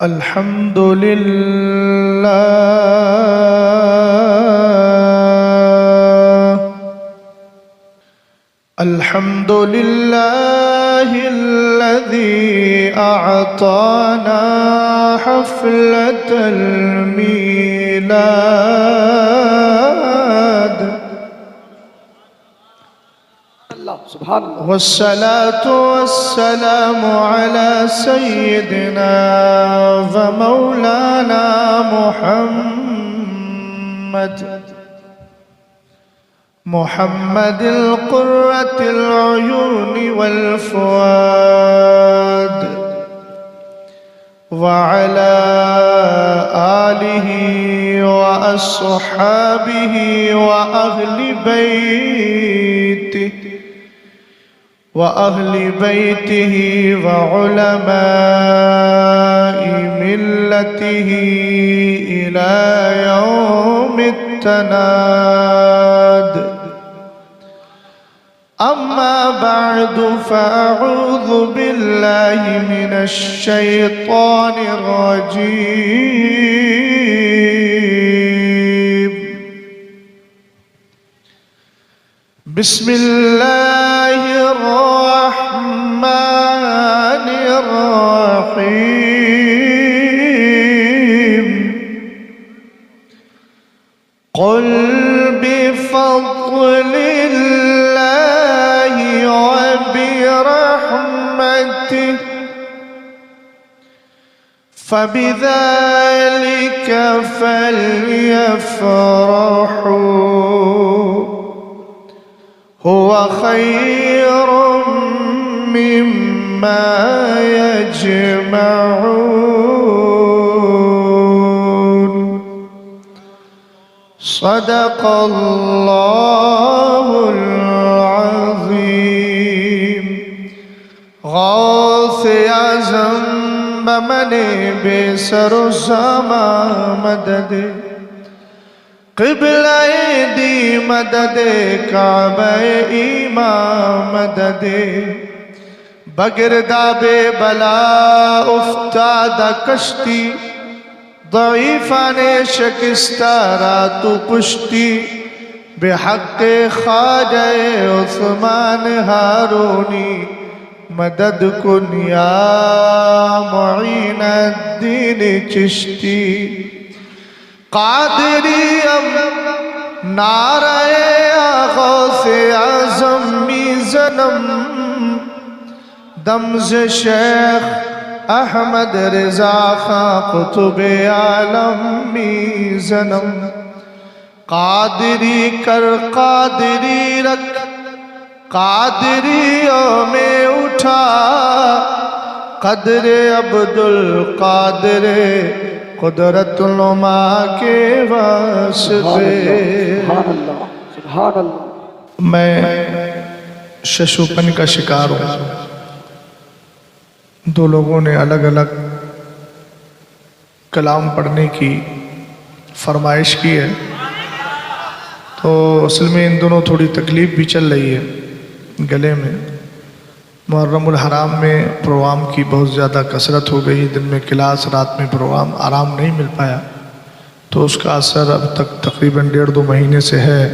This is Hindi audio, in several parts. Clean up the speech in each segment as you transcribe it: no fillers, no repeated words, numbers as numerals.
अल्हम्दुलिल्लाहिल्लज़ी अअताना हफ़्लतल मीलाद वस्सलातु वस्सलामु अला सय्यिदिना व मौलाना मुहम्मदिल क़ुर्रतिल अयूनि वल फ़ुआद व अला आलिहि व अस्हाबिहि व अहलि बैतिही व उलमाई मिल्लतिही इला यौमित तनाद। अम्मा बअदु फ़अऊज़ु बिल्लाहि मिनश शैतानिर रजीम। बिस्मिल्लाहिर रहमानिर रहीम। क़ुल बिफ़ज़्लिल्लाहि व बिरहमतिहि फ़बिज़ालिका फ़ल्यफ़रहू हुवा ख़ैरुम मिम्मा यजमऊन। सदक़ल्लाहुल अज़ीम। गौसे आज़म बमने बेसरो ज़मा मदद क़िबला-ए दी मदद काबा-ए ईमा मदद बगिरदाबे बला उफ्तादा कश्ती ज़ईफ़ाने शिकस्ता रातु पुश्ती बेहक़्क़े ख़्वाजा-ए उस्मान हारूनी मदद कुन या मुईनुद्दीन चिश्ती। क़ादिरियम नारे गौसे आज़म मीज़नम दम्ज़ शेख अहमद रज़ा खां क़ुतुब-ए आलम मीज़नम। क़ादिरी कर क़ादिरी रख क़ादिरियों में उठा क़द्र अब्दुल क़ादिर क़ुदरतुल्नुमा के वास्ते। मैं शशुपन का शिकार हूँ। दो लोगों ने अलग अलग कलाम पढ़ने की फरमाइश की है, तो असल में इन दोनों थोड़ी तकलीफ़ भी चल रही है गले में। मुहर्रमुल हराम में प्रोग्राम की बहुत ज़्यादा कसरत हो गई, दिन में क्लास, रात में प्रोग्राम, आराम नहीं मिल पाया, तो उसका असर अब तक तकरीबन 1.5-2 महीने से है।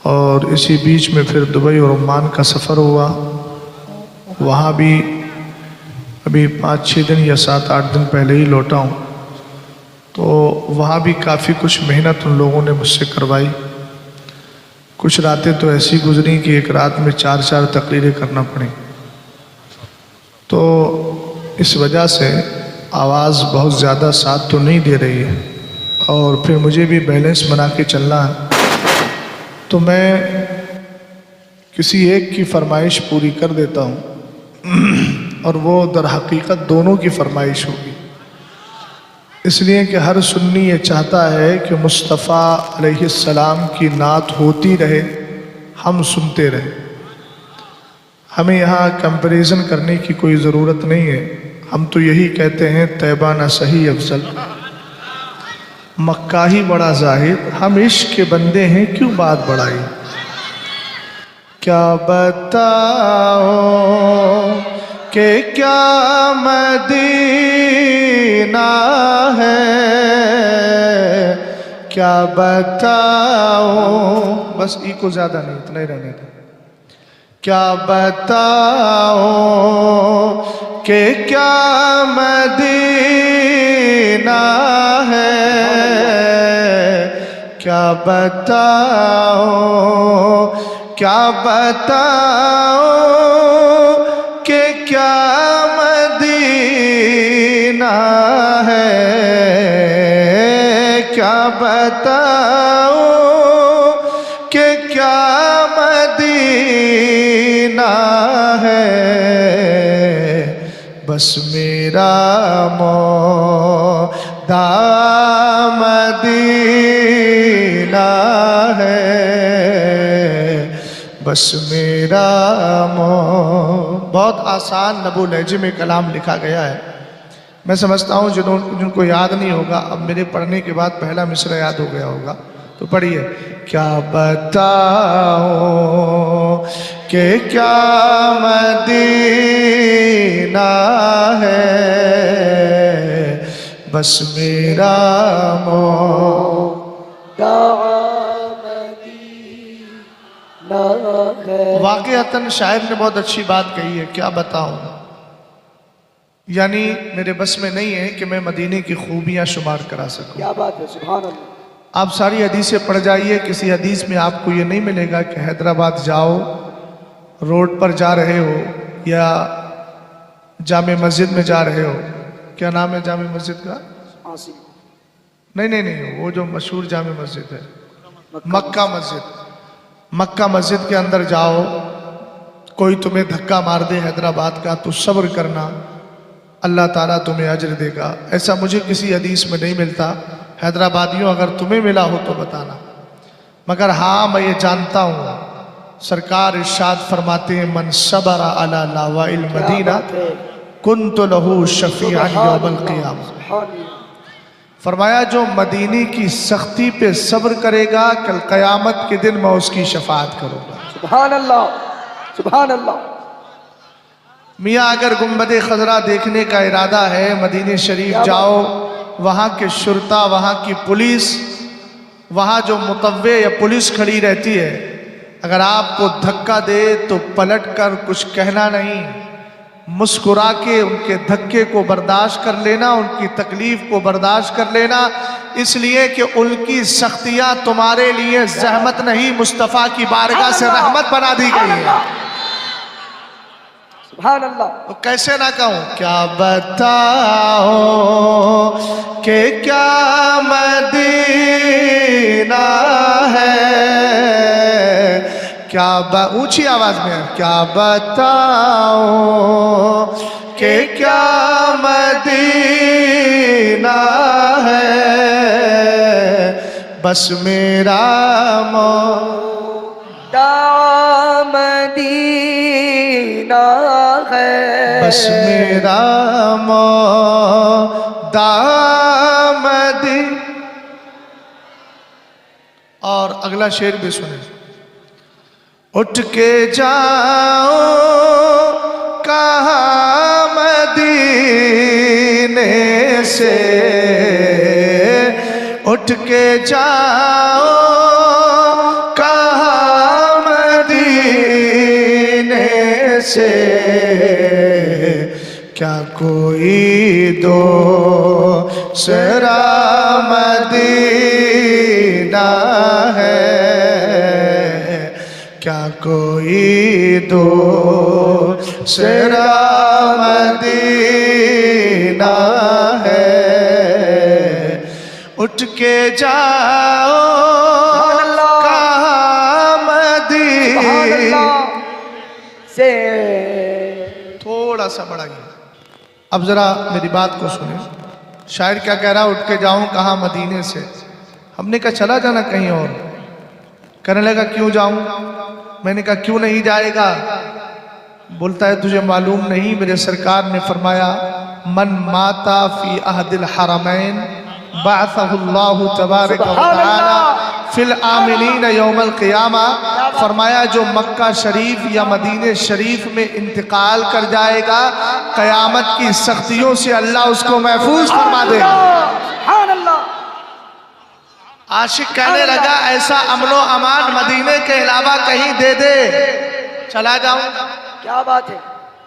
और इसी बीच में फिर दुबई और ओमान का सफ़र हुआ, वहाँ भी अभी 5-6 दिन या 7-8 दिन पहले ही लौटा हूँ। तो वहाँ भी काफ़ी कुछ मेहनत उन लोगों ने मुझसे करवाई। कुछ रातें तो ऐसी गुजरी कि एक रात में 4-4 तकरीरें करना पड़ी। तो इस वजह से आवाज़ बहुत ज़्यादा साथ तो नहीं दे रही है, और फिर मुझे भी बैलेंस बना के चलना है। तो मैं किसी एक की फरमाइश पूरी कर देता हूँ और वो दर हकीकत दोनों की फरमाइश होगी, इसलिए कि हर सुन्नी ये चाहता है कि मुस्तफ़ा अलैहिस्सलाम की नात होती रहे, हम सुनते रहें। हमें यहाँ कंपैरिजन करने की कोई ज़रूरत नहीं है। हम तो यही कहते हैं तैबा न सही अफजल, मक्का ही बड़ा जाहिद, हम इश्क के बंदे हैं क्यों बात बढ़ाई। क्या बताओ कि क्या मदीना है, क्या बताऊं। बस ई को ज्यादा नहीं, इतना ही रहने दो। क्या बताऊं कि क्या मदीना है, क्या बताऊं, क्या बताऊं कि क्या मदीना है, क्या बताऊं कि क्या मदीना है। बस मेरा मौदा मदीना है, बस मेरा बहुत आसान नबो लहजे में कलाम लिखा गया है। मैं समझता हूँ जिनको याद नहीं होगा, अब मेरे पढ़ने के बाद पहला मिसरा याद हो गया होगा, तो पढ़िए। क्या बताऊं कि क्या मदीना है, बस मेरा मौदा मदीना है। वाक़अतन शायर ने बहुत अच्छी बात कही है। क्या बताऊं, यानी मेरे बस में नहीं है कि मैं मदीने की खूबियां शुमार करा सकूं। क्या बात है, सुभान अल्लाह। आप सारी हदीसें पढ़ जाइए, किसी हदीस में आपको ये नहीं मिलेगा कि हैदराबाद जाओ, रोड पर जा रहे हो या जामे मस्जिद में जा रहे हो। क्या नाम है जामे मस्जिद का? नहीं नहीं नहीं, वो जो मशहूर जामे मस्जिद है मक्का मस्जिद। मक्का मस्जिद के अंदर जाओ, कोई तुम्हें धक्का मार दे हैदराबाद का, तो सब्र करना, अल्लाह ताला तुम्हें अजर देगा। ऐसा मुझे किसी हदीस में नहीं मिलता। हैदराबादियों, अगर तुम्हें मिला हो तो बताना। मगर हाँ, मैं ये जानता हूँ, सरकार इरशाद फरमाते हैं, मन सबरा अला लावाइल मदीना कुन्तु लहू शफीअन यौमल क़ियामह। फरमाया जो मदीने की सख्ती पे सब्र करेगा, कल क़यामत के दिन मैं उसकी शफाअत करूँगा। सुभान अल्लाह, सुभान अल्लाह। मियाँ, अगर गुंबद खजरा देखने का इरादा है, मदीने शरीफ जाओ, वहाँ के शुरता, वहाँ की पुलिस, वहाँ जो मुतव्वे या पुलिस खड़ी रहती है, अगर आपको धक्का दे तो पलट कर कुछ कहना नहीं, मुस्कुरा के उनके धक्के को बर्दाश्त कर लेना, उनकी तकलीफ को बर्दाश्त कर लेना, इसलिए कि उनकी सख्तियाँ तुम्हारे लिए जहमत नहीं, मुस्तफ़ा की बारगाह से रहमत बना दी गई है। सुभान अल्लाह। तो कैसे ना कहूं, क्या बताओ कि क्या मदीना है, क्या ऊंची आवाज में, क्या बताओ कि क्या मदीना है, बस मेरा मौदा मदीना है, बस मेरा मौदा मदीना। और अगला शेर भी सुने। उठ के जाओ कहाँ मदीने से, उठ के जाओ कहाँ मदीने से, क्या कोई दूसरा मदीना है, क्या कोई दूसरा मदीना है। उठ के जाओ कहाँ मदीना से। थोड़ा सा बढ़ाइए। अब जरा मेरी बात को सुने। शायर क्या कह रहा है, उठ के जाऊं कहाँ मदीने से। हमने कहा चला जाना कहीं और। कहने लगा क्यों जाऊं। मैंने कहा क्यों नहीं जाएगा। बोलता है तुझे मालूम नहीं, मेरे सरकार ने फरमाया मन माता फी अहदिल हरमैन बाअसहुल्लाहु तबारक व तआला फिल आमिनीन यौमल क़ियामा फरमाया जो मक्का शरीफ या मदीने शरीफ में इंतकाल कर जाएगा, क़यामत की सख्तियों से अल्लाह उसको महफूज फरमा देगा। सुभान अल्लाह। आशिक कहने लगा ऐसा अमनो अमान मदीने के अलावा कहीं दे दे, चला जाऊंगा। क्या बात है।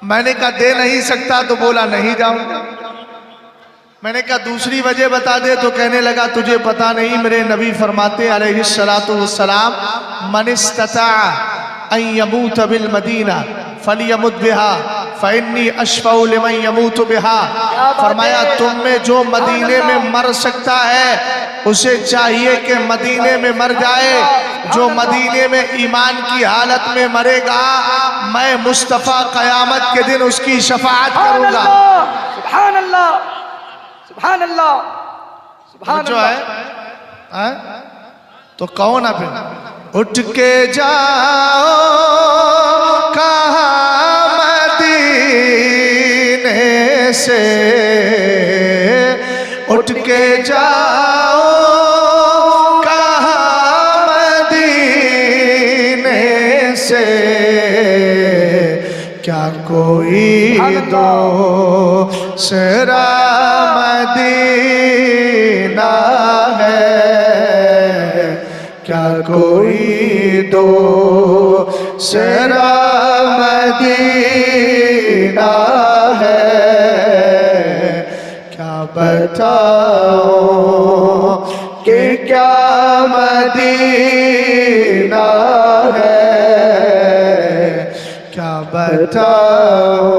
मैंने कहा दे नहीं सकता, तो बोला नहीं जाऊंगा। मैंने कहा दूसरी वजह बता दे, तो कहने लगा तुझे पता नहीं, मेरे नबी फरमाते अलैहिस्सलातु वस्सलाम मन इस्तता अन यमूत बिल मदीना फलियमुत बिहा फइन्नी अशफउ लिमन यमूत बिहा। फरमाया तुम में जो मदीने में मर सकता है उसे चाहिए कि मदीने में मर जाए। जो मदीने में ईमान की हालत में मरेगा, मैं मुस्तफ़ा क़यामत के दिन उसकी शफाअत करूंगा। सुभान अल्लाह, सुभान अल्लाह, सुभान जो अल्लाह। है तो कहो ना फिर, उठ के जाओ कहाँ मदीने से, उठ के जाओ कहाँ मदीने से, क्या कोई दूसरा मदीना है, क्या कोई दूसरा मदीना है, क्या बताओ कि क्या मदीना है, क्या बताओ।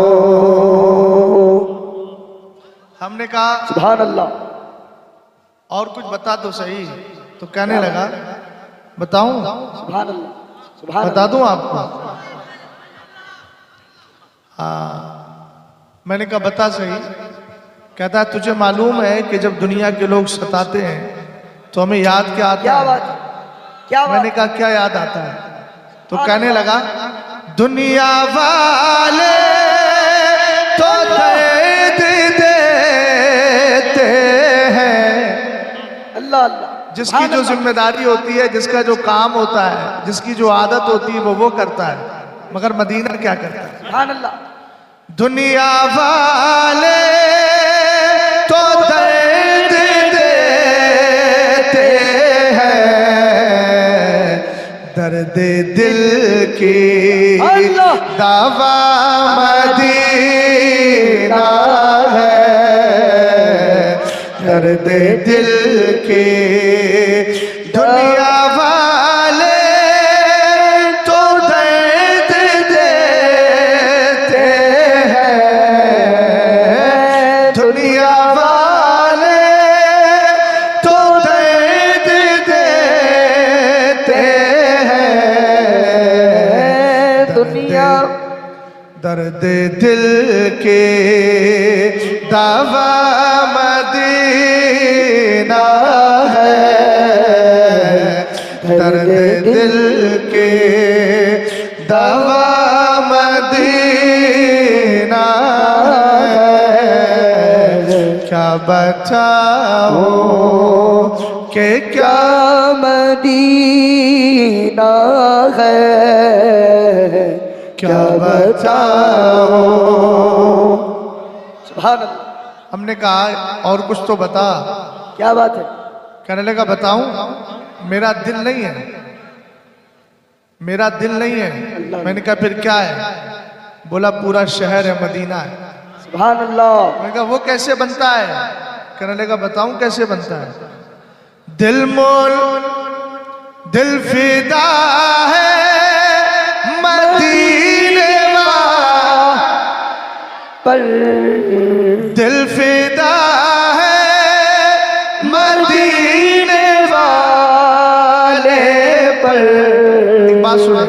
हमने कहा सुभान अल्लाह। और कुछ बता दो सही, तो कहने लगा बताऊं, सुभान अल्लाह, सुभान बता दूं आपको। हाँ, मैंने कहा बता सही। कहता है तुझे मालूम है कि जब दुनिया के लोग सताते हैं तो हमें याद क्या आता क्या है? बात है, क्या बात। मैंने कहा क्या याद आता है? तो कहने लगा दुनिया वाले तो दर्द देते हैं, अल्लाह अल्लाह। जिसकी जो जिम्मेदारी होती है, जिसका जो काम होता है, जिसकी जो आदत होती है वो करता है, मगर मदीना क्या करता है? सुभान अल्लाह। दुनिया वाले तो दर्द देते हैं, दर्द दिल की दवा मदीना है, दर्द दिल की दुनिया वाले तो दर्द देते हैं, दुनिया वाले तो दर्द देते हैं, दुनिया दर्द दिल के दवा मदीना है, दर्द दिल के दवा मदीना है, क्या बताओ कि क्या मदीना है, क्या बताओ। सुभान अल्लाह। हमने कहा और कुछ तो बता। क्या बात है। कहने लगा बताऊं, मेरा दिल नहीं है, मेरा दिल नहीं है। मैंने कहा फिर क्या है? बोला पूरा शहर है, मदीना है। सुभान अल्लाह। मैंने कहा वो कैसे बनता है? कहने लगा बताऊं कैसे बनता है। दिल मोल दिल फिदा है मदीने पर, दिल फिदा है मदीने वाले पर। एक बात सुनो,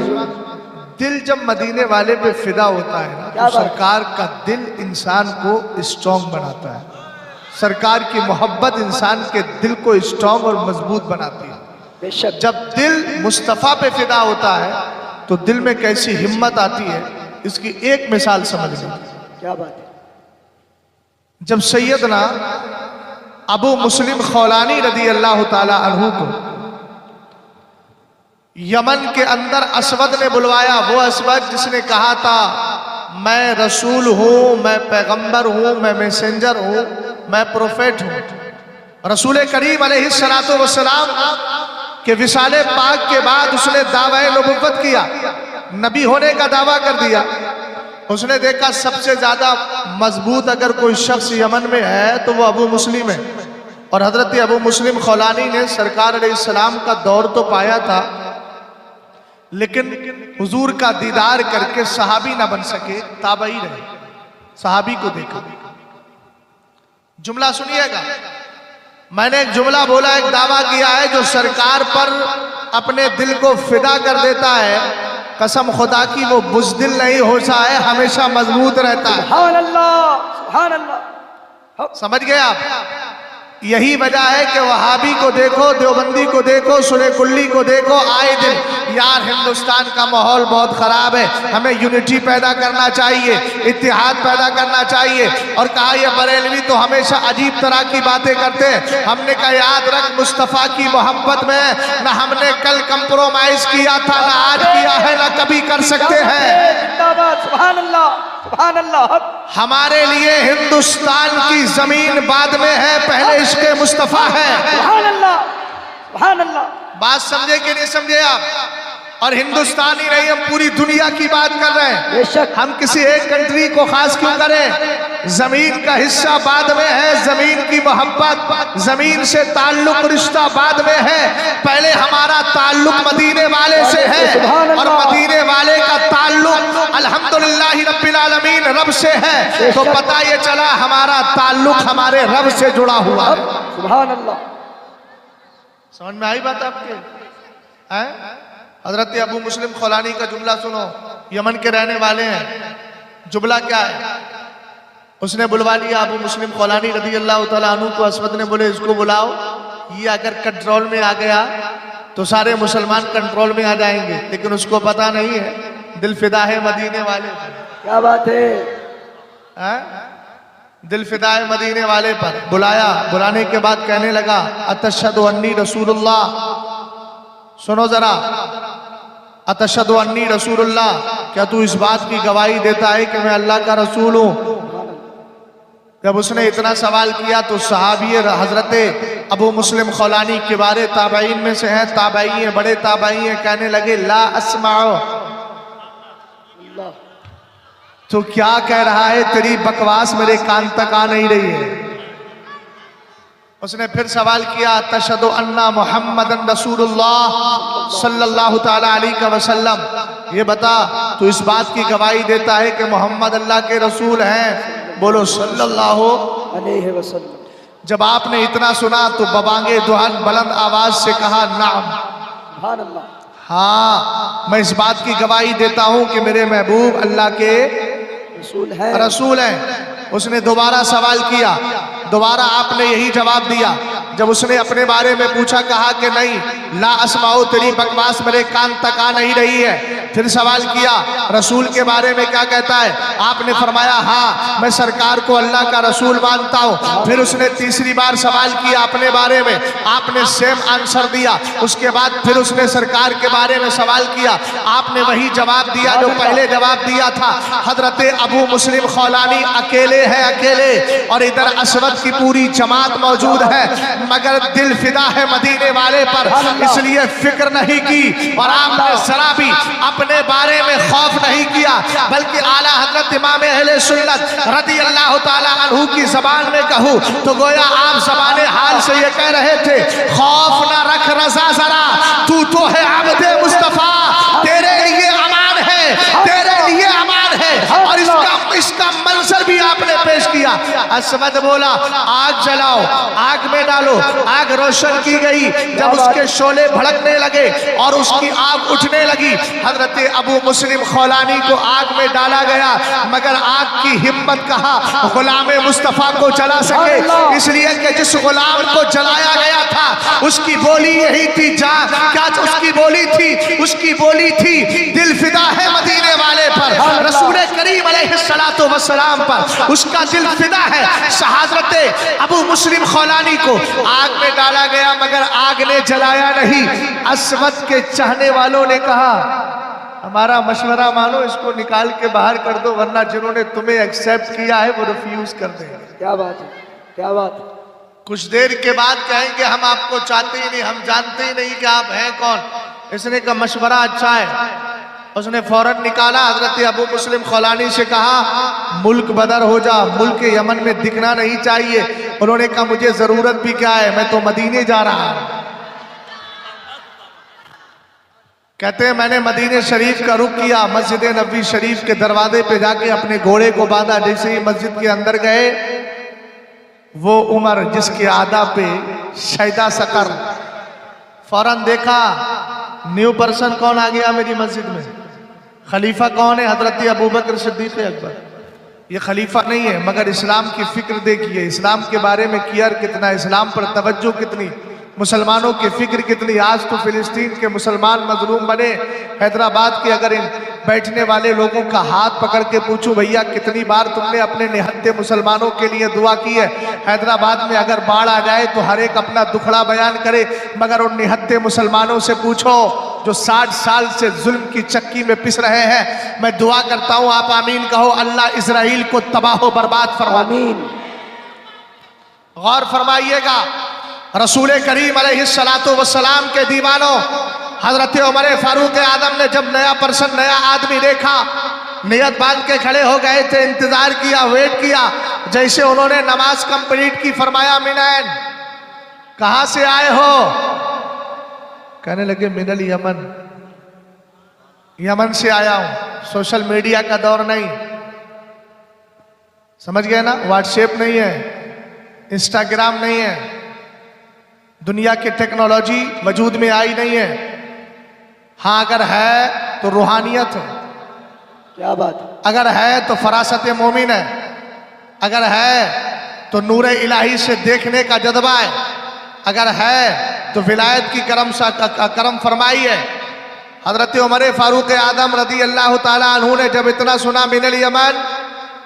दिल जब मदीने वाले पे फिदा होता है ना, तो सरकार का दिल इंसान को स्ट्रॉन्ग बनाता है। सरकार की मोहब्बत इंसान के दिल को स्ट्रॉन्ग और मजबूत बनाती है। बेशक। जब दिल मुस्तफ़ा पे फिदा होता है तो दिल में कैसी हिम्मत आती है, इसकी एक मिसाल समझ लीजिए। क्या बात है। जब सैयदना अबू मुस्लिम खौलानी रदी अल्लाह ताला अन्हु को यमन के अंदर असवद ने बुलवाया, वो असवद जिसने कहा था मैं रसूल हूं, मैं पैगंबर हूं, मैं मैसेंजर हूं, मैं प्रोफेट हूं। रसूल करीम अलैहिस्सलातु वस्सलाम के विसाले पाक के बाद उसने दावा नबुव्वत किया, नबी होने का दावा कर दिया। उसने देखा सबसे ज्यादा मजबूत अगर कोई शख्स यमन में है तो वो अबू मुस्लिम है। और हजरत अबू मुस्लिम खौलानी ने सरकार अलैहिस्सलाम का दौर तो पाया था, लेकिन हुजूर का दीदार करके सहाबी ना बन सके, ताबई रहे, सहाबी को देखा। जुमला सुनिएगा, मैंने एक जुमला बोला, एक दावा किया है, जो सरकार पर अपने दिल को फिदा कर देता है, कसम खुदा की वो बुज़दिल नहीं होता है, हमेशा मजबूत रहता है। सुभान अल्लाह, सुभान अल्लाह। समझ गए आप? यही वजह है कि वहाबी को देखो, देवबंदी को देखो, सुने कुल्ली को देखो, आए दिन यार हिंदुस्तान का माहौल बहुत खराब है, हमें यूनिटी पैदा करना चाहिए, इत्तेहाद पैदा करना चाहिए। और कहा ये बरेलवी तो हमेशा अजीब तरह की बातें करते हैं। हमने कहा याद रख, मुस्तफ़ा की मोहब्बत में ना हमने कल कंप्रोमाइज किया था, ना आज किया है, ना कभी कर सकते हैं। जिंदाबाद, सुभान अल्लाह, सुभान अल्लाह। हमारे लिए हिंदुस्तान की जमीन बाद में है, पहले इश्क़े मुस्तफ़ा है। सुभान अल्लाह, सुभान अल्लाह। बात समझे कि नहीं समझे आप? और हिंदुस्तान ही नहीं, हम पूरी दुनिया की बात कर रहे हैं। बेशक। हम किसी एक कंट्री को खास क्यों करें? जमीन का हिस्सा बाद में है, जमीन की मोहब्बत, जमीन से ताल्लुक, रिश्ता बाद में है। पहले हमारा ताल्लुक मदीने वाले से है, और मदीने वाले का ताल्लुक अल्हम्दुलिल्लाह रब्बिल आलमीन रब से है। तो पता ये चला हमारा ताल्लुक हमारे रब से जुड़ा हुआ है। सुभान अल्लाह। समझ में आई बात आपके? हैं? हजरत अबू मुस्लिम खौलानी का जुमला सुनो, यमन के रहने वाले हैं। जुमला क्या है? उसने बुलवा लिया अबू मुस्लिम खौलानी रज़ी अल्लाह तआला अन्हु को। असवद ने बोले इसको बुलाओ, ये अगर कंट्रोल में आ गया तो सारे मुसलमान कंट्रोल में आ जाएंगे, लेकिन उसको पता नहीं है दिल फिदा है मदीने वाले पर। क्या बात है? दिल फिदा है मदीने वाले पर। बुलाया, बुलाने के बाद कहने लगा अतशहदु अन्नी रसूलुल्लाह, सुनो जरा, अतशहदु अन्नी रसूलुल्लाह, क्या तू इस बात की गवाही देता है कि मैं अल्लाह का रसूल हूं? जब उसने इतना सवाल किया तो सहाबी हजरत अबू मुस्लिम खौलानी किबारे ताबईन में से हैं, ताबई हैं, बड़े ताबई हैं, कहने लगे ला अस्माओ, तो क्या कह रहा है? तेरी बकवास मेरे कान तक आ नहीं रही है। उसने फिर सवाल किया तशहदु अन्ना मुहम्मदन रसूलुल्लाह सल्लल्लाहु ताला अलैहि वसल्लम, ये बता तू इस बात की गवाही देता है कि मोहम्मद अल्लाह के रसूल हैं? बोलो सल्लल्लाहु अलैहि वसल्लम। जब आपने इतना सुना तो बबांगे दुहान बुलंद आवाज से कहा नाम, सुभान अल्लाह। हाँ मैं इस बात की गवाही देता हूं कि मेरे महबूब अल्लाह के रसूल हैं। उसने दोबारा सवाल किया, दोबारा आपने यही जवाब दिया। जब उसने अपने बारे में पूछा, कहा कि नहीं ला अस्माओ, तेरी बकवास मेरे कान तक आ नहीं रही है। फिर सवाल किया रसूल के बारे में क्या कहता है? आपने फरमाया हाँ मैं सरकार को अल्लाह का रसूल मानता हूँ। फिर उसने तीसरी बार सवाल किया अपने बारे में, आपने सेम आंसर दिया। उसके बाद फिर उसने सरकार के बारे में सवाल किया, आपने वही जवाब दिया जो पहले जवाब दिया था। हजरत अबू मुस्लिम खौलानी अकेले है, अकेले, और इधर असवद की पूरी जमात मौजूद है, मगर दिल फिदा है मदीने वाले पर, इसलिए फिक्र नहीं की और आपने जरा भी अपने बारे में खौफ नहीं किया, बल्कि आला हजरत इमाम अहले सुन्नत रज़ी अल्लाह ताला अन्हु की ज़बान में कहूँ तो गोया आप ज़बाने हाल से ये कह रहे थे, खौफ ना रख रज़ा जरा, तू तो है अब्दे मुस्तफ़ा, तेरे लिए अमान है, तेरे लिए अमान है। और इसका मंजर भी आपने पेश किया। असवद बोला आग जलाओ, आग में डालो। आग रोशन की गई। जब उसके शोले भड़कने लगे और उसकी आग उठने लगी, हजरत अबू मुस्लिम खौलानी को आग में डाला गया, मगर आग की हिम्मत कहाँ गुलाम मुस्तफ़ा को जला सके, इसलिए कि जिस गुलाम को जलाया गया था उसकी बोली यही थी, क्या उसकी बोली थी? उसकी बोली थी दिल फिदा है मदीने वाले पर, रसूल करीम अलैहिस्सलातु वस्सलाम पर। उसका उसका दिल फिदा है। हज़रत अबू मुस्लिम खौलानी को आग में डाला गया मगर आग ने जलाया नहीं। अस्वद के चाहने वालों ने कहा हमारा मशवरा मानो, इसको निकाल के बाहर कर दो, वरना जिन्होंने तुम्हें एक्सेप्ट किया है वो रिफ्यूज कर देंगे। क्या बात है, क्या बात है। कुछ देर के बाद कहेंगे हम आपको चाहते ही नहीं, हम जानते ही नहीं कि आप हैं कौन। इसने का मशवरा अच्छा है, उसने फौरन निकाला। हजरत अबू मुस्लिम खौलानी से कहा मुल्क बदर हो जा, मुल्क यमन में दिखना नहीं चाहिए। उन्होंने कहा मुझे जरूरत भी क्या है, मैं तो मदीने जा रहा हूं। कहते हैं मैंने मदीने शरीफ का रुख किया, मस्जिद नबवी शरीफ के दरवाजे पे जाके अपने घोड़े को बांधा। जैसे ही मस्जिद के अंदर गए, वो उमर जिसके आदा पे शैदा सकर, फौरन देखा न्यू पर्सन कौन आ गया मेरी मस्जिद में। खलीफा कौन है? हजरत अबू बकर सिद्दीक अकबर। ये खलीफा नहीं है मगर इस्लाम की फिक्र देखिए, इस्लाम के बारे में केयर कितना, इस्लाम पर तवज्जो कितनी, मुसलमानों की फिक्र कितनी। आज तो फिलिस्तीन के मुसलमान मजलूम बने। हैदराबाद के अगर इन बैठने वाले लोगों का हाथ पकड़ के पूछूं भैया कितनी बार तुमने अपने निहत्थे मुसलमानों के लिए दुआ की है। हैदराबाद में अगर बाढ़ आ जाए तो हर एक अपना दुखड़ा बयान करे, मगर उन निहत्थे मुसलमानों से पूछो जो 60 साल से जुल्म की चक्की में पिस रहे हैं। मैं दुआ करता हूं, आप आमीन कहो, अल्लाह इजराइल को तबाह बर्बाद फरमा। आमीन। गौर फरमाइएगा, रसूल करीम अलैहिस्सलातु वस्सलाम के दीवानों, हजरत उमर फारूक आदम ने जब नया पर्सन, नया आदमी देखा, नियत बांध के खड़े हो गए थे, इंतजार किया, वेट किया। जैसे उन्होंने नमाज कंप्लीट की, फरमाया मिनैन, कहां से आए हो? कहने लगे मिनल यमन, यमन से आया हूं। सोशल मीडिया का दौर नहीं, समझ गए ना, व्हाट्सएप नहीं है, इंस्टाग्राम नहीं है, दुनिया की टेक्नोलॉजी वजूद में आई नहीं है। हाँ अगर है तो रूहानियत है, क्या बात है। अगर है तो फरासत मोमिन है, अगर है तो नूर इलाही से देखने का जज्बा है, अगर है तो विलायत की करम फरमाई है। हजरत उमर फारूक आदम रदी अल्लाह ताला अन्हु ने जब इतना सुना मिनल यमन,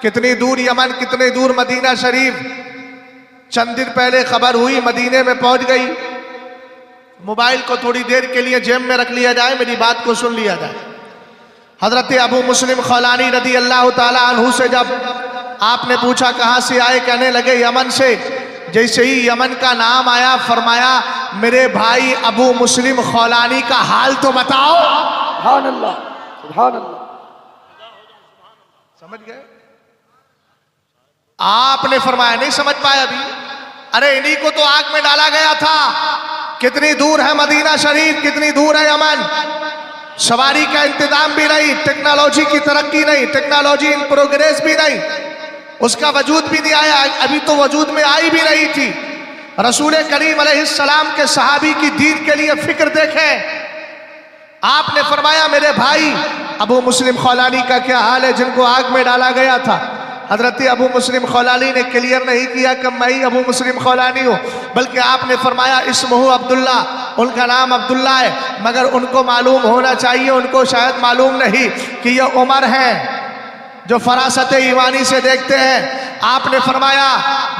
कितनी दूर यमन, कितने दूर मदीना शरीफ। चंद दिन पहले खबर हुई, मदीने में पहुंच गई। मोबाइल को थोड़ी देर के लिए जेब में रख लिया जाए, मेरी बात को सुन लिया जाए। हजरत अबू मुस्लिम खौलानी रदी अल्लाह ताला अन्हु से जब आपने पूछा कहां से आए, कहने लगे यमन से। जैसे ही यमन का नाम आया, फरमाया मेरे भाई अबू मुस्लिम खौलानी का हाल तो बताओ। सुभान अल्लाह, सुभान अल्लाह। समझ गए? आपने फरमाया नहीं समझ पाए अभी। अरे इन्हीं को तो आग में डाला गया था। कितनी दूर है मदीना शरीफ, कितनी दूर है यमन। सवारी का इंतजाम भी नहीं, टेक्नोलॉजी की तरक्की नहीं, टेक्नोलॉजी इन प्रोग्रेस भी नहीं, उसका वजूद भी नहीं आया, अभी तो वजूद में आई भी नहीं थी। रसूल करीम अलैहिस्सलाम के सहाबी की दीन के लिए फिक्र देखें। आपने फरमाया मेरे भाई अबू मुस्लिम खौलानी का क्या हाल है जिनको आग में डाला गया था। हजरत अबू मुस्लिम खौलानी ने क्लियर नहीं किया कि मैं ही अबू मुस्लिम खौलानी हूँ, बल्कि आपने फरमाया इस्मुहु अब्दुल्ला, उनका नाम अब्दुल्ला है। मगर उनको मालूम होना चाहिए, उनको शायद मालूम नहीं कि ये उमर है जो फरासत ईमानी से देखते हैं। आपने फरमाया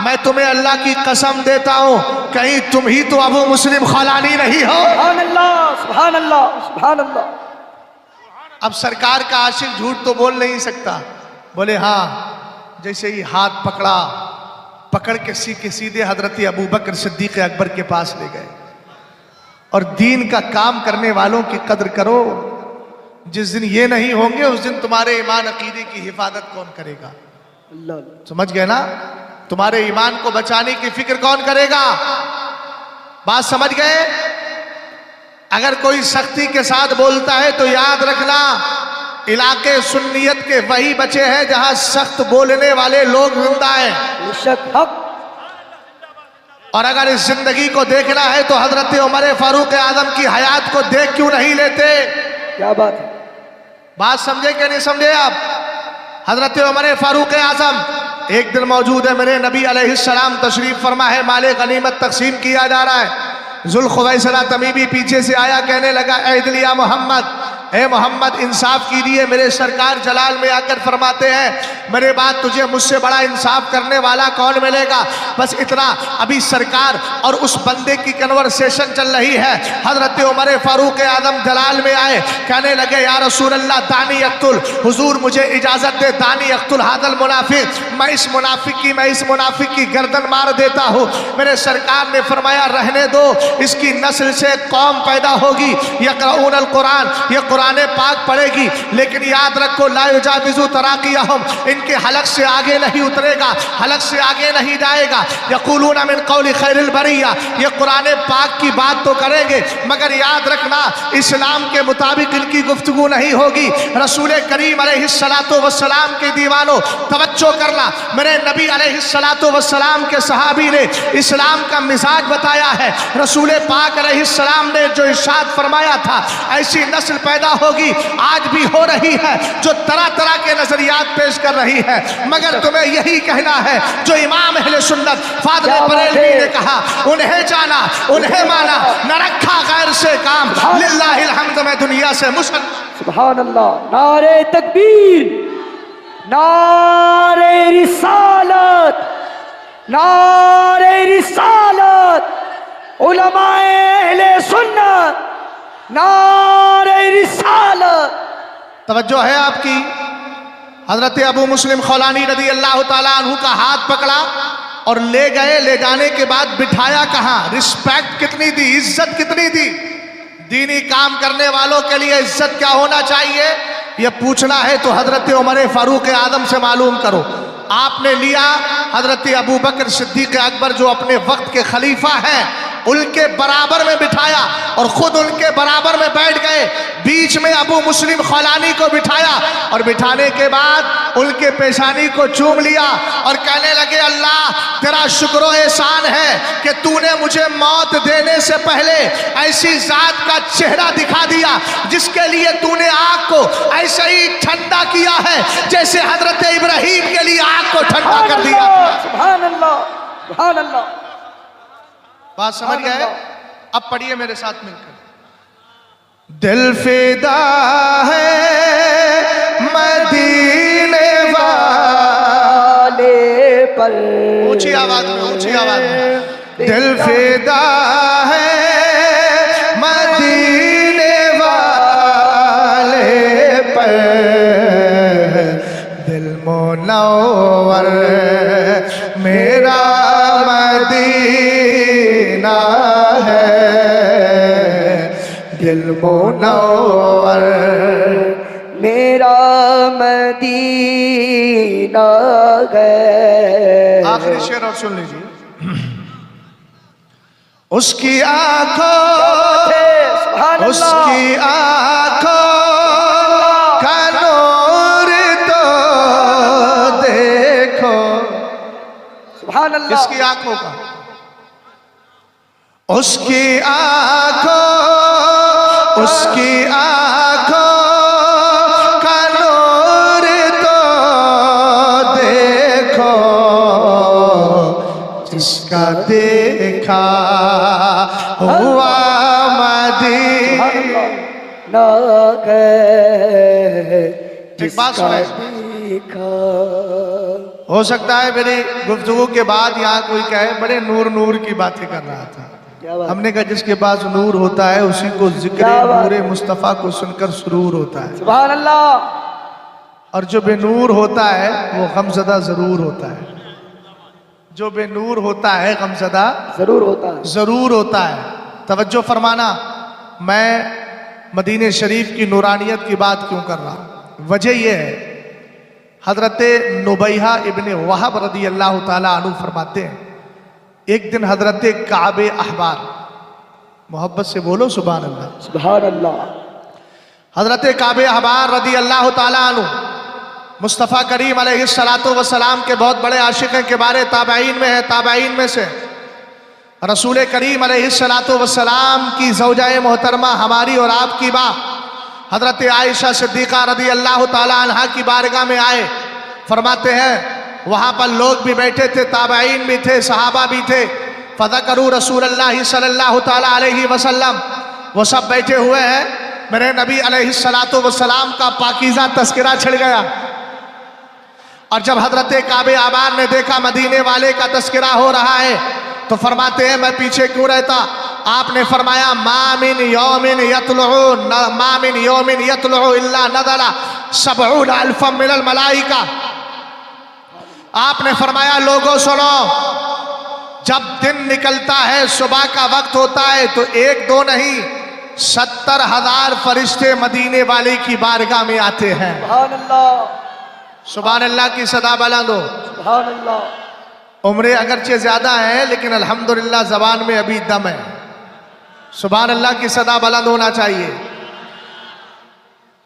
मैं तुम्हें अल्लाह की कसम देता हूँ, कहीं तुम ही तो अबू मुस्लिम खौलानी नहीं हो। सुभान अल्लाह, सुभान अल्लाह, सुभान अल्लाह। अब सरकार का आशिक झूठ तो बोल नहीं सकता। बोले हाँ। जैसे ही हाथ पकड़ा, पकड़ के सीधे हजरत अबू बकर सिद्दीक अकबर के पास ले गए। और दीन का काम करने वालों की कद्र करो। जिस दिन ये नहीं होंगे उस दिन तुम्हारे ईमान अकीदे की हिफाजत कौन करेगा? अल्लाह। समझ गए ना? तुम्हारे ईमान को बचाने की फिक्र कौन करेगा? बात समझ गए? अगर कोई सख्ती के साथ बोलता है तो याद रखना, इलाके सुन्नियत के वही बचे हैं जहां सख्त बोलने वाले लोग जिंदा हैं। बेशक हक। और अगर इस जिंदगी को देखना है तो हजरत उमर फारूक आदम की हयात को देख क्यों नहीं लेते? क्या बात है। बात समझे कि नहीं समझे आप? हजरत उमर फारूक आजम एक दिन मौजूद है, मेरे नबी अलैहिस्सलाम तशरीफ फरमा है, माले गनीमत तकसीम किया जा रहा है। जुल्खुवैसरा तमीमी पीछे से आया, कहने लगा ऐ दिलिया मोहम्मद, ए मोहम्मद इंसाफ कीजिए। मेरे सरकार जलाल में आकर फरमाते हैं मेरे बाद तुझे मुझसे बड़ा इंसाफ करने वाला कौन मिलेगा। बस इतना, अभी सरकार और उस बंदे की कन्वर्सेशन चल रही है। हजरत उमर फारूक आदम जलाल में आए, कहने लगे या रसूल अल्लाह दानी अक्तुल, हुजूर मुझे इजाजत दे, दानी अक्तुल हादल मुनाफिक, मैं इस मुनाफिक की गर्दन मार देता हूँ। मेरे सरकार ने फरमाया रहने दो, इसकी नस्ल से कौम पैदा होगी, यक़राऊन अल कुरान, ये कुरान पाक पढ़ेगी, लेकिन याद रखो ला युजाविज़ु तराक़ियहुम, इनके हलक से आगे नहीं उतरेगा, हलक से आगे नहीं जाएगा। यक़ूलून मिन क़ौलि खैरिल बरिया, ये कुरान पाक की बात तो करेंगे मगर याद रखना इस्लाम के मुताबिक इनकी गुफ्तगू नहीं होगी। रसूल करीम अलैहिस्सलातु वस्सलाम के दीवानों तवज्जो करना, मेरे नबी अलैहिस्सलातु वस्सलाम के सहाबी ने इस्लाम का मिजाज बताया है। रसूल पाक अलैहिस्सलाम ने जो इरशाद फरमाया था ऐसी नस्ल पैदा होगी, आज भी हो रही है, जो तरह तरह के नजरियात पेश कर रही है। मगर तुम्हें यही कहना है जो इमाम अहले सुन्नत फादल बरेलवी ने कहा, उन्हें जाना उन्हें माना, न रखा गैर से काम, लिल्लाहिल हम्द में दुनिया से मुसलमान। सुभान अल्लाह। नारे तकबीर, नारे रिसालत, नारे रिसालत, उलमाए अहले सुन्नत, नारे रिसालत। तवज्जो है आपकी। हजरत अबू मुस्लिम खौलानी रदी अल्लाह ताला अन्हु का हाथ पकड़ा और ले गए। ले जाने के बाद बिठाया कहाँ, रिस्पेक्ट कितनी दी, इज्जत कितनी दी। दीनी काम करने वालों के लिए इज्जत क्या होना चाहिए ये पूछना है तो हजरत उमर फारूक आदम से मालूम करो। आपने लिया हजरत अबू बकर सिद्दीक अकबर जो अपने वक्त के खलीफा हैं उनके बराबर में बिठाया और खुद उनके बराबर में बैठ गए। बीच में अबू मुस्लिम खौलानी को बिठाया और बिठाने के बाद उनके पेशानी को चूम लिया और कहने लगे अल्लाह तेरा शुक्र एहसान है कि तूने मुझे मौत देने से पहले ऐसी जात का चेहरा दिखा दिया जिसके लिए तूने आग को ऐसे ही ठंडा किया है जैसे हजरत इब्राहिम के लिए आग को ठंडा कर दिया। सुभान अल्लाह, सुभान अल्लाह। बात समझ गए? अब पढ़िए मेरे साथ मिलकर। दिल फिदा है मदीने वाले पर, ऊंची आवाज में, ऊंची आवाज में। दिल फिदा है मदीने वाले पर, दिल मुनव्वर मेरा मदीना है, दिल मुनव्वर मेरा मदीना है। आखिरी शेर और सुन लीजिए। उसकी आंखों, उसकी आंखों का नूर तो देखो। सुभान अल्लाह। किसकी आंखों का? उसकी आंखों, उसकी आंखों का नूर तो देखो, जिसका देखा हुआ मदीना है। एक बात सुने, हो सकता है मेरी गुफ्तगू के बाद यहाँ कोई कहे बड़े नूर नूर की बातें कर रहा था। हमने कहा जिसके पास नूर होता है उसी को जिक्र नूर मुस्तफ़ा को सुनकर सुरूर होता है। सुभान अल्लाह। और जो बेनूर होता है वो गमज़दा जरूर होता है। जो बेनूर होता है गमज़दा जरूर होता है, जरूर होता है। तवज्जो फरमाना, मैं मदीने शरीफ की नूरानियत की बात क्यों कर रहा हूँ? वजह यह है हजरत नुबैहा इब्ने वहब रदी अल्लाह ताला अन्हु फरमाते हैं एक दिन हजरत काबे अहबार, मोहब्बत से बोलो सुभान अल्लाह, सुभान अल्लाह। हजरत काबे अहबार रदी अल्लाह ताला अन्हु मुस्तफ़ा करीम अलैहिस्सलातु वस्सलाम के बहुत बड़े आशिक हैं, के बारे ताबईन में है। ताबईन में से रसूल करीम अलैहिस्सलातु वस्सलाम की ज़ौजाए मोहतरमा हमारी और आपकी माँ हजरत आयशा सिद्दीक़ा रदी अल्लाह ताला अन्हा की बारगाह में आए। फरमाते हैं वहाँ पर लोग भी बैठे थे, ताबईन भी थे, सहाबा भी थे। फ़ज़करू रसूलल्लाह सल्लल्लाहु ताला अलैहि वसल्लम, वो सब बैठे हुए हैं। मेरे नबी अलैहिस्सलातु वस्सलाम का पाकीज़ा तस्करा छिड़ गया। और जब हजरत काबे आबाद ने देखा मदीने वाले का तस्करा हो रहा है तो फरमाते हैं मैं पीछे क्यों रहता। आपने फरमाया मामिन यौमिन यतलु इल्ला नज़ला 70 अल्फम मिनल मलाइका। आपने फरमाया लोगों सुनो, जब दिन निकलता है सुबह का वक्त होता है तो 1-2 नहीं 70,000 फरिश्ते मदीने वाले की बारगाह में आते हैं। सुभान अल्लाह, सुभान अल्लाह की सदा बुलंद हो। सुभान अल्लाह। उम्रें अगरचे ज्यादा है लेकिन अल्हम्दुलिल्लाह जबान में अभी दम है। सुभान अल्लाह की सदा बुलंद होना चाहिए।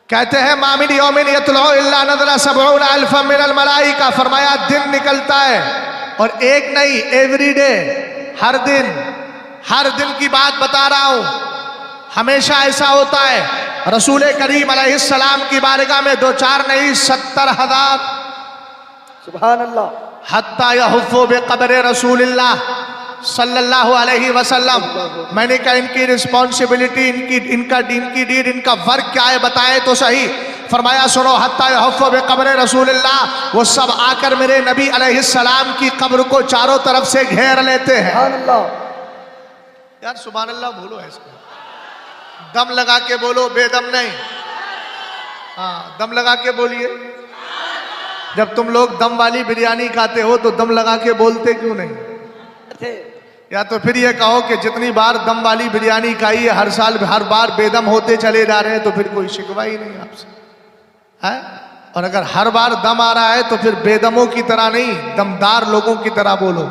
कहते हैं मामिन यौमिन यतलु इल्ला नज़ला 70 अल्फम मिनल मलाइका। फरमाया दिन निकलता है और एक नहीं, एवरीडे, हर दिन की बात बता रहा हूं। हमेशा ऐसा होता है। रसूल करीम अलैहिस्सलाम की बारगाह में 2-4 नहीं 70,000। सुभान अल्लाह। हत्ता यहुफ़्फ़ु बिक़ब्रि रसूलिल्लाह सल्लल्लाहु अलैहि वसल्लम। मैंने कहा इनकी रिस्पॉन्सिबिलिटी, इनकी डीड, इनका वर्क क्या है बताएं तो सही। फरमाया सुनो, हत्ता यहुफ़्फ़ु बिक़ब्रि रसूलिल्लाह, वो सब आकर मेरे नबी अलैहिस्सलाम की कब्र को चारों तरफ से घेर लेते हैं। सुभान अल्लाह। यार सुभान अल्लाह बोलो, इसको दम लगा के बोलो, बेदम नहीं। हाँ, दम लगा के बोलिए। जब तुम लोग दम वाली बिरयानी खाते हो तो दम लगा के बोलते क्यों नहीं? या तो फिर ये कहो कि जितनी बार दम वाली बिरयानी खाई है हर बार बेदम होते चले जा रहे हैं, तो फिर कोई शिकवा ही नहीं आपसे है। और अगर हर बार दम आ रहा है तो फिर बेदमों की तरह नहीं, दमदार लोगों की तरह बोलो।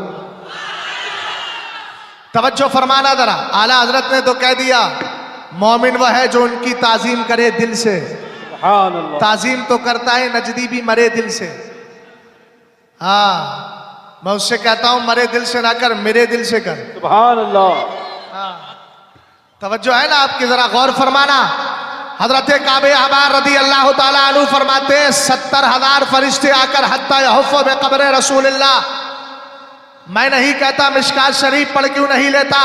तवज्जो फरमाना जरा। आला हजरत ने तो कह दिया मोमिन वह है जो उनकी ताजीम करे दिल से। सुभान अल्लाह। ताजीम तो करता है नजदी भी मरे दिल से। हाँ, मैं उससे कहता हूं मरे दिल से ना कर, मेरे दिल से कर। सुभान अल्लाह। हाँ, तवज्जो है ना आपकी, जरा गौर फरमाना। हजरत काबे अहबार रदी अल्लाह ताला अन्हु फरमाते 70,000 फरिश्ते आकर हत्ता यहुफ़्फ़ु बिक़ब्रि रसूलिल्लाह। मैं नहीं कहता मिशकात शरीफ पढ़ क्यों नहीं लेता।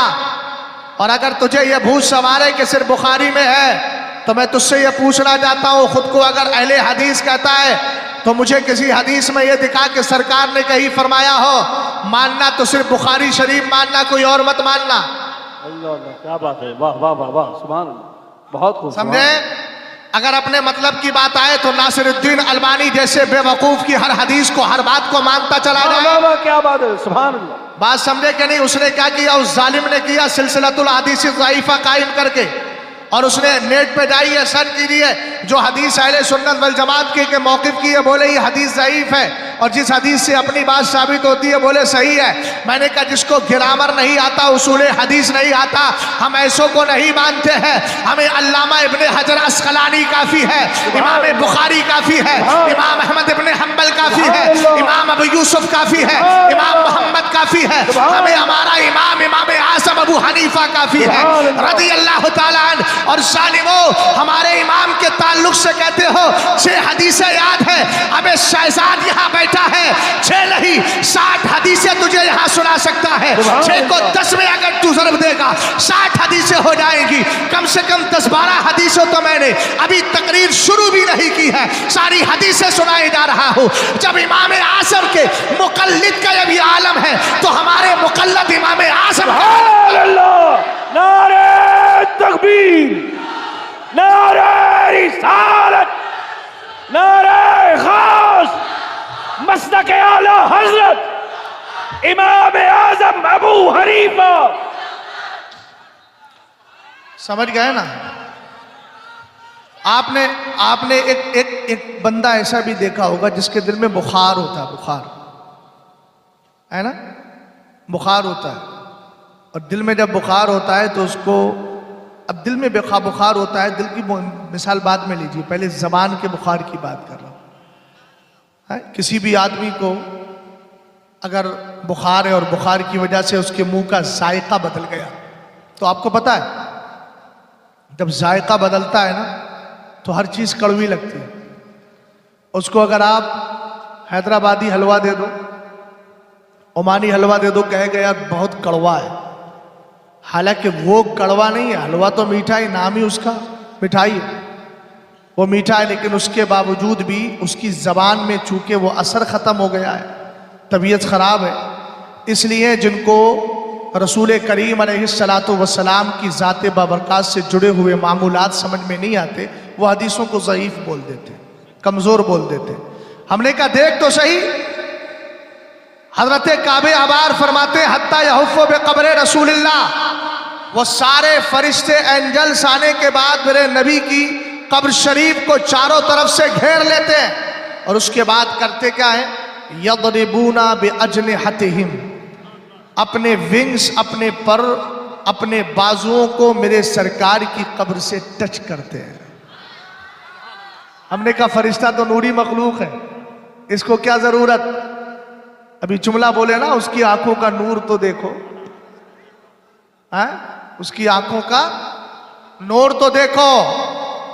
और अगर तुझे यह भूत सवार है कि सिर्फ बुखारी में है तो मैं तुझसे यह पूछना चाहता हूं, खुद को अगर अहले हदीस कहता है तो मुझे किसी हदीस में यह दिखा कि सरकार ने कहीं फरमाया हो मानना तो सिर्फ बुखारी शरीफ मानना, कोई और मत मानना। अल्लाह अल्लाह, क्या बात है, वाह वाह वाह वाह, सुभान अल्लाह, बहुत खूब। समझे? अगर अपने मतलब की बात आए तो नासिरुद्दीन अलबानी जैसे बेवकूफ की हर हदीस को, हर बात को मानता चला जाए। क्या बात है, सुभान अल्लाह। बात समझे कि नहीं? उसने क्या किया, उस जालिम ने किया सिलसिलतुल हदीस ज़ईफ़ा कायम करके, और उसने नेट पे जाइए सर्च कीजिए जो हदीस अहले सुन्नत वल जमात के मौक़िफ़ की है, बोले ये हदीस ज़ईफ़ है, और जिस हदीस से अपनी बात साबित होती है बोले सही है। मैंने कहा जिसको ग्रामर नहीं आता, उसूल हदीस नहीं आता, हम ऐसों को नहीं मानते हैं। हमें अल्लामा इब्ने हजर अस्क़लानी काफ़ी है, इमाम बुखारी काफ़ी है, इमाम अहमद इब्ने हम्बल काफ़ी है, इमाम अबू यूसुफ काफ़ी है, इमाम मोहम्मद काफ़ी है, हमें हमारा इमाम आज़म अबू हनीफा काफ़ी है रज़ी अल्लाह तआला अन्हु। और जालिमों, हमारे इमाम के ताल्लुक से कहते हो 6 हदीसें याद है। अबे शहजाद यहाँ बैठा है, 6 नहीं 60 हदीसें तुझे यहाँ सुना सकता है। 6 को 10 में अगर तू ज़रब देगा 60 हदीसें हो जाएंगी। कम से कम 10-12 हदीसों तो मैंने अभी तकरीर शुरू भी नहीं की है, सारी हदीसें सुनाई जा रहा हूँ। जब इमाम आज़म के मुक़ल्लिद का भी आलम है तो हमारे मुक़ल्लिद इमाम आज़म। नारे तकबीर, नारे रिसालत, नारे खास, मसलक आला हजरत इमाम आज़म अबू हनीफा। समझ गए ना? आपने एक बंदा ऐसा भी देखा होगा जिसके दिल में बुखार होता है, बुखार है ना, बुखार होता है। और दिल में जब बुखार होता है तो उसको, अब दिल में बुखार होता है, दिल की मिसाल बाद में लीजिए, पहले जबान के बुखार की बात कर रहा हूं। किसी भी आदमी को अगर बुखार है और बुखार की वजह से उसके मुंह का जायका बदल गया तो आपको पता है जब जायका बदलता है ना तो हर चीज कड़वी लगती है। उसको अगर आप हैदराबादी हलवा दे दो, ओमानी हलवा दे दो, कहेगा यार बहुत कड़वा है, हालांकि वो कड़वा नहीं है, हलवा तो मीठा ही, नाम ही उसका मिठाई है, वो मीठा है, लेकिन उसके बावजूद भी उसकी ज़बान में चूंकि वो असर ख़त्म हो गया है, तबीयत ख़राब है, इसलिए जिनको रसूल करीम अलैहिस्सलातु वस्सलाम की ज़ात बाबरकात से जुड़े हुए मामूलात समझ में नहीं आते, वो हदीसों को ज़ईफ़ बोल देते, कमज़ोर बोल देते। हमने कहा देख तो सही, हज़रत काबे अबार फरमाते हत्ता यहुफ़्फ़ु बिक़ब्र रसूलिल्लाह, वो सारे फरिश्ते एंजल्स आने के बाद मेरे नबी की कब्र शरीफ को चारों तरफ से घेर लेते हैं और उसके बाद करते क्या है, यदरिबूना बिअजनिहतिहिम, अपने विंग्स, अपने पर, अपने बाजुओं को मेरे सरकार की कब्र से टच करते हैं। हमने कहा फरिश्ता तो नूरी मखलूक है, इसको क्या जरूरत, अभी जुमला बोले ना, उसकी आंखों का नूर तो देखो, है उसकी आंखों का नूर तो देखो।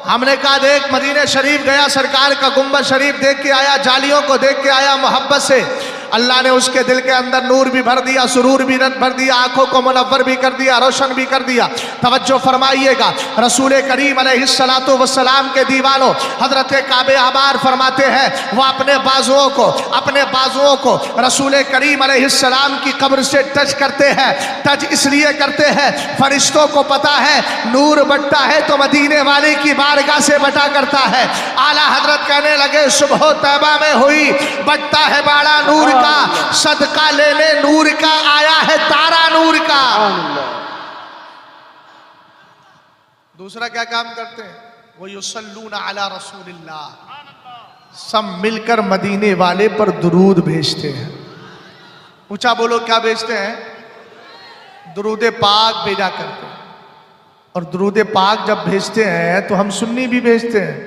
हमने कहा देख, मदीने शरीफ गया, सरकार का गुंबद शरीफ देख के आया, जालियों को देख के आया, मोहब्बत से अल्लाह ने उसके दिल के अंदर नूर भी भर दिया, सुरूर भी भर दिया, आंखों को मुनव्वर भी कर दिया, रोशन भी कर दिया। तवज्जो फरमाइएगा, रसूल करीम अलैहिस्सलातु वस्सलाम के दीवानों, हजरत काबे अबार फरमाते हैं वो अपने बाजुओं को रसूल करीम अलैहिस्सलाम की कब्र से टच करते हैं। टच इसलिए करते हैं, फरिश्तों को पता है नूर बटता है तो मदीने वाले की बारगाह से बटा करता है। आला हजरत कहने लगे सुबह तैबा में हुई, बटता है बाड़ा नूर का, सदका लेने नूर का, आया है तारा नूर का। दूसरा क्या काम करते हैं, वो युसल्लूना अला रसूलिल्लाह, सब मिलकर मदीने वाले पर दुरूद भेजते हैं। ऊंचा बोलो, क्या भेजते हैं, दुरूद पाक भेजा करते हैं। और दुरूद पाक जब भेजते हैं तो हम सुन्नी भी भेजते हैं,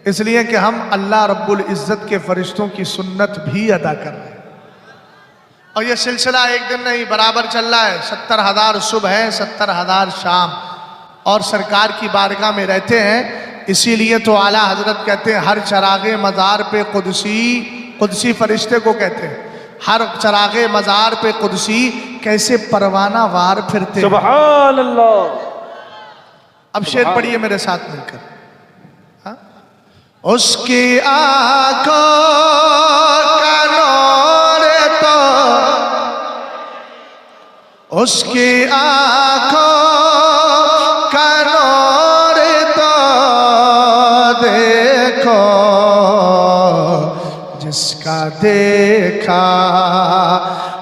इसलिए कि हम अल्लाह रब्बुल इज़्ज़त के फरिश्तों की सुन्नत भी अदा कर रहे हैं। और ये सिलसिला एक दिन नहीं, बराबर चल रहा है। 70,000 सुबह, 70,000 शाम, और सरकार की बारगाह में रहते हैं। इसीलिए तो आला हजरत कहते हैं हर चरागे मज़ार पे कुदसी फरिश्ते को कहते हैं, हर चरागे मज़ार पे कुदसी कैसे परवाना वार फिरते हैं। सुभान अल्लाह। अब शेर पढ़िए मेरे साथ मिलकर, हाँ? उसकी आंखों का नूर तो, उसकी आंखों का नूर तो देखो, जिसका देखा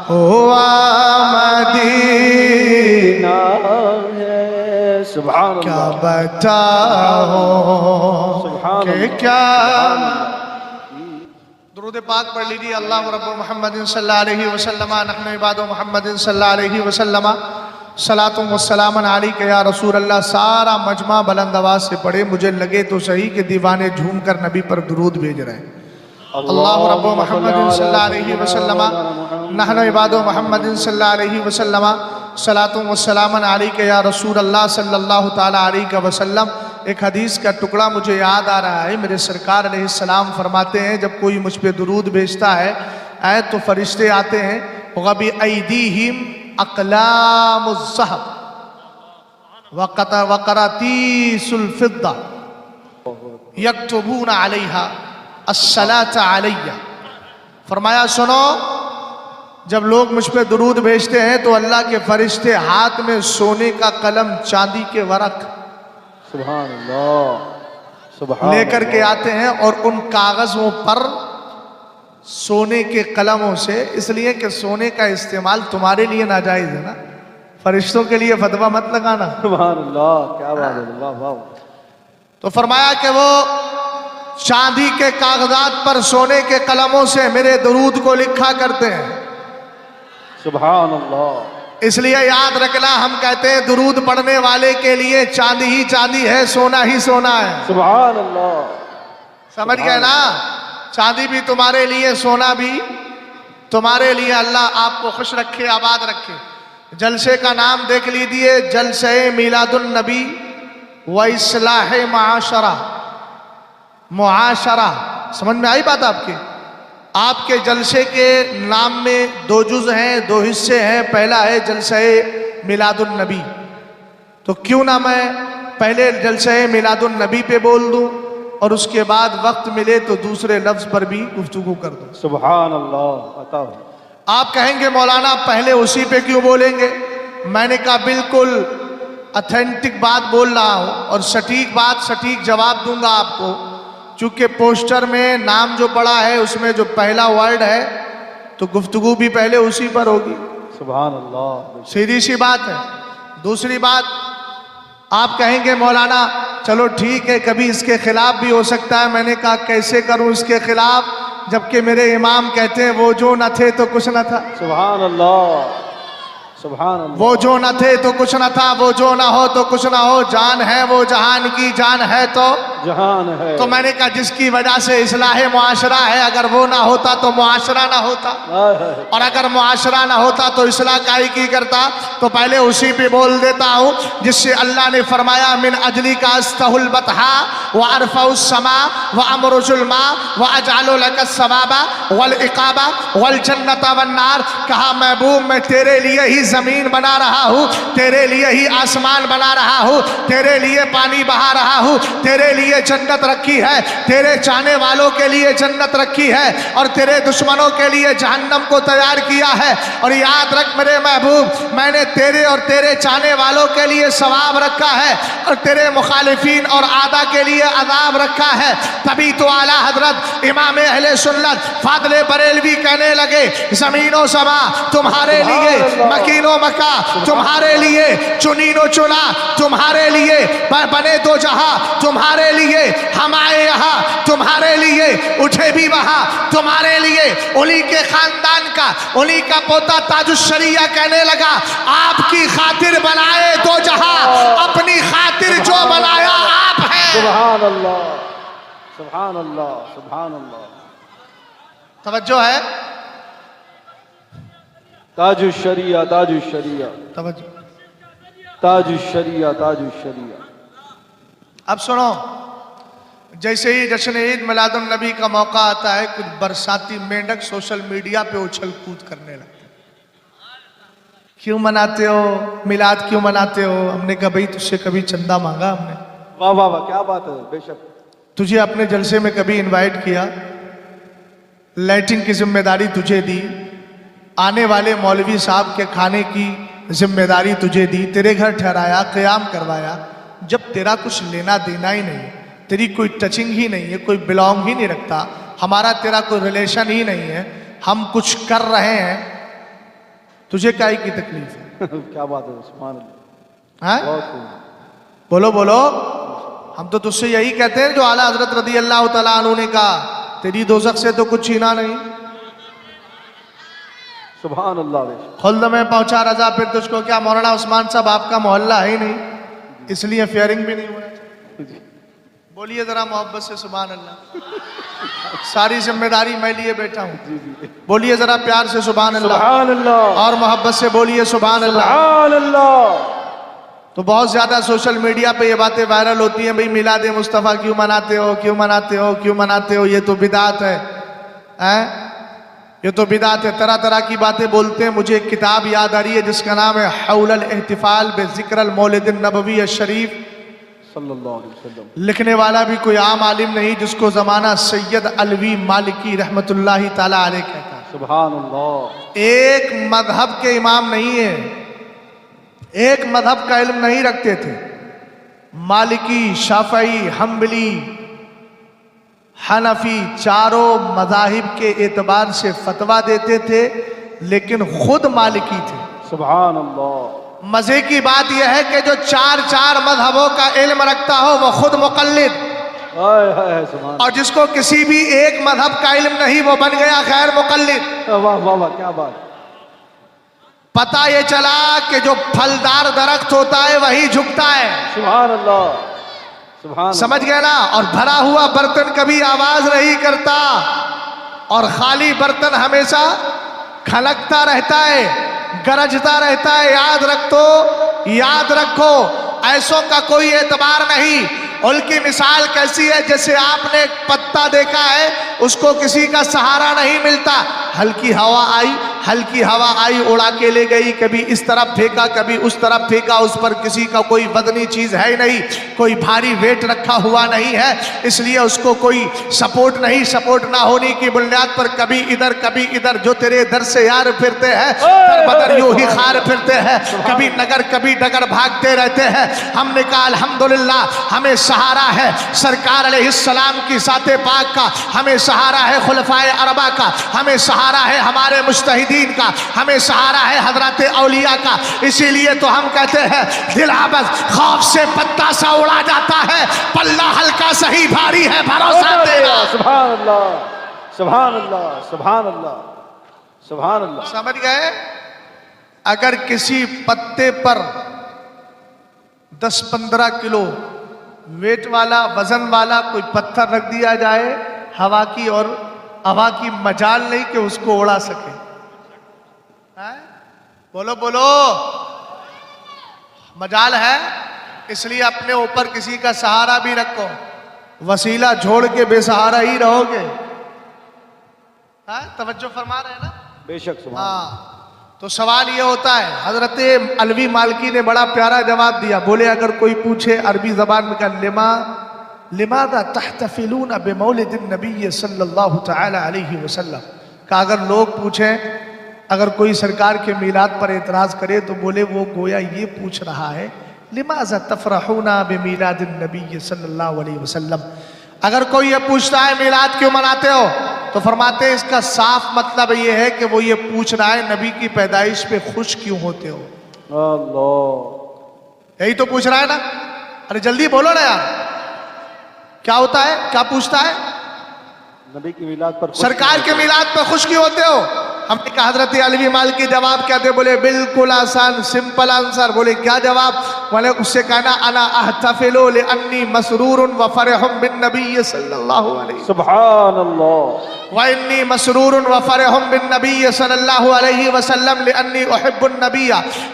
हुआ मदीना है। सुभान क्या अल्लाह। बताओ कि क्या। दुरूद पाक पढ़ लीजिए, अल्लाह रब्बु मुहम्मदिन सल्लल्लाहु अलैहि वसल्लम, नहनु इबादु मुहम्मदिन सल्लल्लाहु अलैहि वसल्लम, सलातुम व सलामन अलैका या रसूल अल्लाह। सारा मजमा बुलंद आवाज से पढ़े, मुझे लगे तो सही कि दीवाने झूम कर नबी पर दुरूद भेज रहे हैं। अल्लाह रब्बु मुहम्मदिन सल्लल्लाहु अलैहि वसल्लम, नहनु इबादु मुहम्मदिन सल्लल्लाहु अलैहि वसल्लम, सलातुम व सलामन अलैका या रसूल अल्लाह सल्लल्लाहु ताला अलैहि वसल्लम। एक हदीस का टुकड़ा मुझे याद आ रहा है, मेरे सरकार अलैहिस्सलाम फरमाते हैं जब कोई मुझ पे दुरूद भेजता है तो फरिश्ते आते हैं, वबी ऐदीहिम अक़लामुज़ ज़हब वक़रातीसुल फ़िद्दा यक्तुबूना अलैहा अस्सलात अलैया। फरमाया सुनो, जब लोग मुझ पे दुरूद भेजते हैं तो अल्लाह के फरिश्ते हाथ में सोने का कलम, चांदी के वरक सुभान अल्लाह, सुभान लेकर के आते हैं और उन कागजों पर सोने के कलमों से, इसलिए कि सोने का इस्तेमाल तुम्हारे लिए नाजायज है ना, फरिश्तों के लिए फतवा मत लगाना। सुभान अल्लाह, क्या बात है, वाह वाह। तो फरमाया कि वो चांदी के कागजात पर सोने के कलमों से मेरे दुरूद को लिखा करते हैं। सुभान अल्लाह। इसलिए याद रखना, हम कहते हैं दुरूद पढ़ने वाले के लिए चांदी ही चांदी है, सोना ही सोना है। सुभान अल्लाह। समझ गए ना, चांदी भी तुम्हारे लिए, सोना भी तुम्हारे लिए। अल्लाह आपको खुश रखे, आबाद रखे। जलसे का नाम देख लीजिए, जलसे मिलादुन नबी व इस्लाह मुआशरा। मुआशरा समझ में आई बात आपकी? आपके जलसे के नाम में 2 जुज़ हैं, 2 हिस्से हैं। पहला है जलसे मिलादुन नबी। तो क्यों नाम है? पहले जलसे मिलादुन नबी पे बोल दूं और उसके बाद वक्त मिले तो दूसरे लफ्ज पर भी गुफ्तगू कर दूं। सुभान अल्लाह, बताओ। आप कहेंगे मौलाना पहले उसी पे क्यों बोलेंगे? मैंने कहा बिल्कुल ऑथेंटिक बात बोल रहा हूं और सटीक बात सटीक जवाब दूंगा आपको। चूंकि पोस्टर में नाम जो पड़ा है उसमें जो पहला वर्ड है तो गुफ्तगू भी पहले उसी पर होगी। सुभान अल्लाह, सीधी सी बात है। दूसरी बात, आप कहेंगे मौलाना चलो ठीक है कभी इसके खिलाफ भी हो सकता है। मैंने कहा कैसे करूं इसके खिलाफ, जबकि मेरे इमाम कहते हैं वो जो न थे तो कुछ न था। सुभान अल्लाह, सुभान अल्लाह। वो जो न थे तो कुछ न था, वो जो ना हो तो कुछ ना हो, जान है वो जहान की, जान है तो जहान है। तो मैंने कहा जिसकी वजह से इस्लाह मुआशरा है, अगर वो ना होता तो मुआशरा ना होता, और अगर मुआशरा ना होता तो इस्लाह काई की करता। तो पहले उसी पे बोल देता हूँ जिससे अल्लाह ने फरमाया मिन अजली का अस्तहुल बतहा व अरफउस समा व अमरुजुल मा व अजालु लका सवाबा वल इकाबा वल जन्नत वन नार। कहा महबूब मैं तेरे लिए ही जमीन बना रहा हूँ, तेरे लिए ही आसमान बना रहा हूँ, तेरे लिए पानी बहा रहा हूँ, तेरे लिए जन्नत रखी है, तेरे चाहने वालों के लिए जन्नत रखी है और तेरे दुश्मनों के लिए जहन्नम को तैयार किया है। और याद रख मेरे महबूब मैंने तेरे और तेरे चाहने वालों के लिए सवाब रखा है और तेरे मुखालिफिन और आदा के लिए अजाब रखा है। तभी तो आला हजरत इमाम अहले सुन्नत फादले बरेलवी कहने लगे जमीनो समा तुम्हारे लिए, मकीनो मका तुम्हारे लिए, चुनीनो चुना तुम्हारे लिए, बने दो जहां तुम्हारे लिए, हम आए यहाँ तुम्हारे लिए, उठे भी वहां तुम्हारे लिए। उन्हीं के खानदान का उन्हीं का पोता ताजुश्शरिया कहने लगा आपकी खातिर बनाए दो जहां, अपनी खातिर जो बनाया आप है। सुभान अल्लाह, सुभान अल्लाह, सुभान अल्लाह। तवज्जो है? ताजुश्शरिया, ताजुश्शरिया, तवज्जो। ताजुश्शरिया, ताजुश्शरिया। अब सुनो, जैसे ही जश्न ईद मिलादुन नबी का मौका आता है कुछ बरसाती मेंढक सोशल मीडिया पे उछल कूद करने लगते हैं। क्यों मनाते हो मिलाद, क्यों मनाते हो? हमने कहा भाई तुझसे कभी चंदा मांगा हमने? वाह वाह वाह, क्या बात है, बेशक। तुझे अपने जलसे में कभी इनवाइट किया? लाइटिंग की जिम्मेदारी तुझे दी, आने वाले मौलवी साहब के खाने की जिम्मेदारी तुझे दी, तेरे घर ठहराया, क़याम करवाया, जब तेरा कुछ लेना देना ही नहीं, तेरी कोई टचिंग ही नहीं है, कोई बिलोंग ही नहीं रखता, हमारा तेरा कोई रिलेशन ही नहीं है, हम कुछ कर रहे हैं, तुझे काहे की तकलीफ है? क्या बात है, सुभान अल्लाह। हाँ? बहुत खूब। बोलो बोलो। हम तो तुझसे यही कहते हैं जो आला हजरत रदी अल्लाह तआला अन्हु ने कहा तेरी दोज़ख से तो कुछ छीना नहीं। सुभान अल्लाह, बेशक। खुल्द में पहुंचा रजा फिर तुझको क्या? मौलाना उस्मान साहब आपका मोहल्ला है ही नहीं, इसलिए फेयरिंग भी नहीं होना चाहिए। बोलिए जरा मोहब्बत से सुभान अल्लाह। सारी जिम्मेदारी मैं लिए बैठा हूँ। बोलिए जरा प्यार से सुभान अल्लाह, सुभान अल्लाह, और मोहब्बत से बोलिए सुभान अल्लाह। सुभान अल्लाह। तो बहुत ज्यादा सोशल मीडिया पे ये बातें वायरल होती हैं, भाई मिलाद मुस्तफ़ा क्यों मनाते हो, क्यों मनाते हो, क्यों मनाते हो, ये तो बिदात है, ये तो बिदात है, तरह तरह की बातें बोलते हैं। मुझे एक किताब याद आ रही है जिसका नाम है हौलल इहतिफाल बिज़िक्र मौलिद नबवी शरीफ, सल्लल्लाहु अलैहि वसल्लम। लिखने वाला भी कोई आम आलिम नहीं, जिसको जमाना सैयद अलवी मालिकी रहमतुल्लाहि ताला अलैह कहता है। सुभान अल्लाह। एक मजहब के इमाम नहीं है, एक मजहब का इल्म नहीं रखते थे। मालिकी, शाफई, हम्बली, हनफी चारों मजाहिब के एतबार से फतवा देते थे, लेकिन खुद मालिकी थे। सुभान अल्लाह। मजे की बात यह है कि जो चार चार मजहबों का इल्म रखता हो वो खुद मुकल्लिद, सुभान। और जिसको किसी भी एक मजहब का इल्म नहीं वो बन गया गैर मुकल्लिद। वाह वाह वाह, क्या बात। पता ये चला कि जो फलदार दरख्त होता है वही झुकता है। सुभान अल्लाह, सुभान। समझ गए ना? और भरा हुआ बर्तन कभी आवाज नहीं करता और खाली बर्तन हमेशा खनकता रहता है, गरजता रहता है। याद रखो ऐसों का कोई एतबार नहीं। उनकी मिसाल कैसी है? जैसे आपने एक पत्ता देखा है, उसको किसी का सहारा नहीं मिलता, हल्की हवा आई, हल्की हवा आई उड़ा के ले गई, कभी इस तरफ फेंका कभी उस तरफ फेंका, उस पर किसी का कोई वजनी चीज है ही नहीं, कोई भारी वेट रखा हुआ नहीं है, इसलिए उसको कोई सपोर्ट नहीं, सपोर्ट ना होने की बुनियाद पर कभी इधर जो तेरे दर से यार फिरते हैं दर बदर यूं ही खार फिरते हैं, कभी नगर कभी डगर भागते रहते हैं। हमने कहा अल्हम्दुलिल्लाह हमें सहारा है सरकार अलैहिस्सलाम की ज़ाते पाक का, हमें सहारा है खुलफाए अरबा का, हमें सहारा है हमारे मुज्तहिदीन का, हमें सहारा है हजरत औलिया का। इसीलिए तो हम कहते हैं दिल आबद खौफ से पत्ता सा उड़ा जाता है, पल्ला हल्का सही भारी है भरोसा तेरा। सुभान अल्लाह सुभान अल्लाह सुभान अल्लाह सुभान अल्लाह। समझ गए? अगर किसी पत्ते पर 10-15 किलो वेट वाला वजन वाला कोई पत्थर रख दिया जाए, हवा की और हवा की मजाल नहीं कि उसको उड़ा सके। है? बोलो बोलो, मजाल है। इसलिए अपने ऊपर किसी का सहारा भी रखो, वसीला छोड़ के बेसहारा ही रहोगे। तवज्जो फरमा रहे हैं ना? बेशक। हाँ, तो सवाल ये होता है, हजरत अलवी मालकी ने बड़ा प्यारा जवाब दिया। बोले अगर कोई पूछे अरबी जबान में का लिमादा तहतफिलून बिमौलिदिन नबी सल्लल्लाहु तआला अलैहि वसल्लम, का अगर लोग पूछें, अगर कोई सरकार के मीलाद पर एतराज करे तो बोले वो गोया ये पूछ रहा है लिमाजा तफरहूना बिमीलादिन नबी सल्लल्लाहु अलैहि वसल्लम। अगर कोई ये पूछता है मीलाद क्यों मनाते हो, तो फरमाते हैं इसका साफ मतलब ये है कि वो ये पूछ रहा है नबी की पैदाइश पे खुश क्यों होते हो। अल्लाह, यही तो पूछ रहा है ना। अरे जल्दी बोलो ना यार, क्या होता है, क्या पूछता है? नबी की मिलाद पर, सरकार के मिलाद पर खुश क्यों होते हो? हमने कहा हजरत अलवी मालकी जवाब क्या दे? बोले बिल्कुल आसान सिंपल आंसर। बोले क्या जवाब? बोले उससे कहना अना अहतफिलु लिअन्नी मसरूरुन व फरहुम बिन नबी सल्लल्लाहु अलैहि वसल्लम। सुभान अल्लाह। व इन्नी मसरूरुन व फरहुम बिन नबी सल्लल्लाहु अलैहि वसल्लम लिअन्नी उहिब्बुन नबी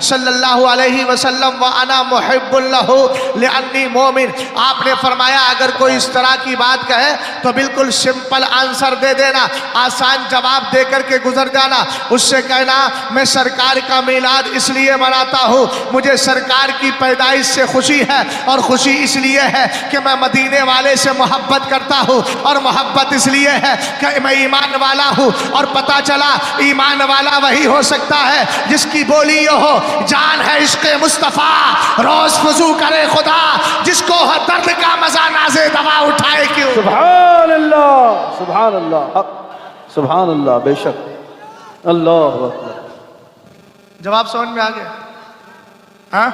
सल्लल्लाहु अलैहि वसल्लम व अना मुहिब्बुन लहु लिअन्नी मोमिन। आपने फरमाया अगर कोई इस तरह की बात कहे तो बिल्कुल सिंपल आंसर दे देना, आसान जवाब देकर के गुजर जाना। उससे कहना मैं सरकार का मिलाद इसलिए मनाता हूँ, मुझे सरकार की पैदाइश से खुशी है, और खुशी इसलिए है कि मैं मदीने वाले से मोहब्बत करता हूँ, और मोहब्बत इसलिए है कि मैं ईमान वाला हूँ, और पता चला ईमान वाला वही हो सकता है जिसकी बोली ये हो जान है इश्क़े मुस्तफ़ा रोज फुजू करे खुदा, जिसको हर दर्द का मजा नाज़े दवा उठाए क्यों। सुभान अल्लाह सुभान अल्लाह सुभान अल्लाह। बेशक। अल्लाह अकबर। जवाब समझ में आ गया? हाँ,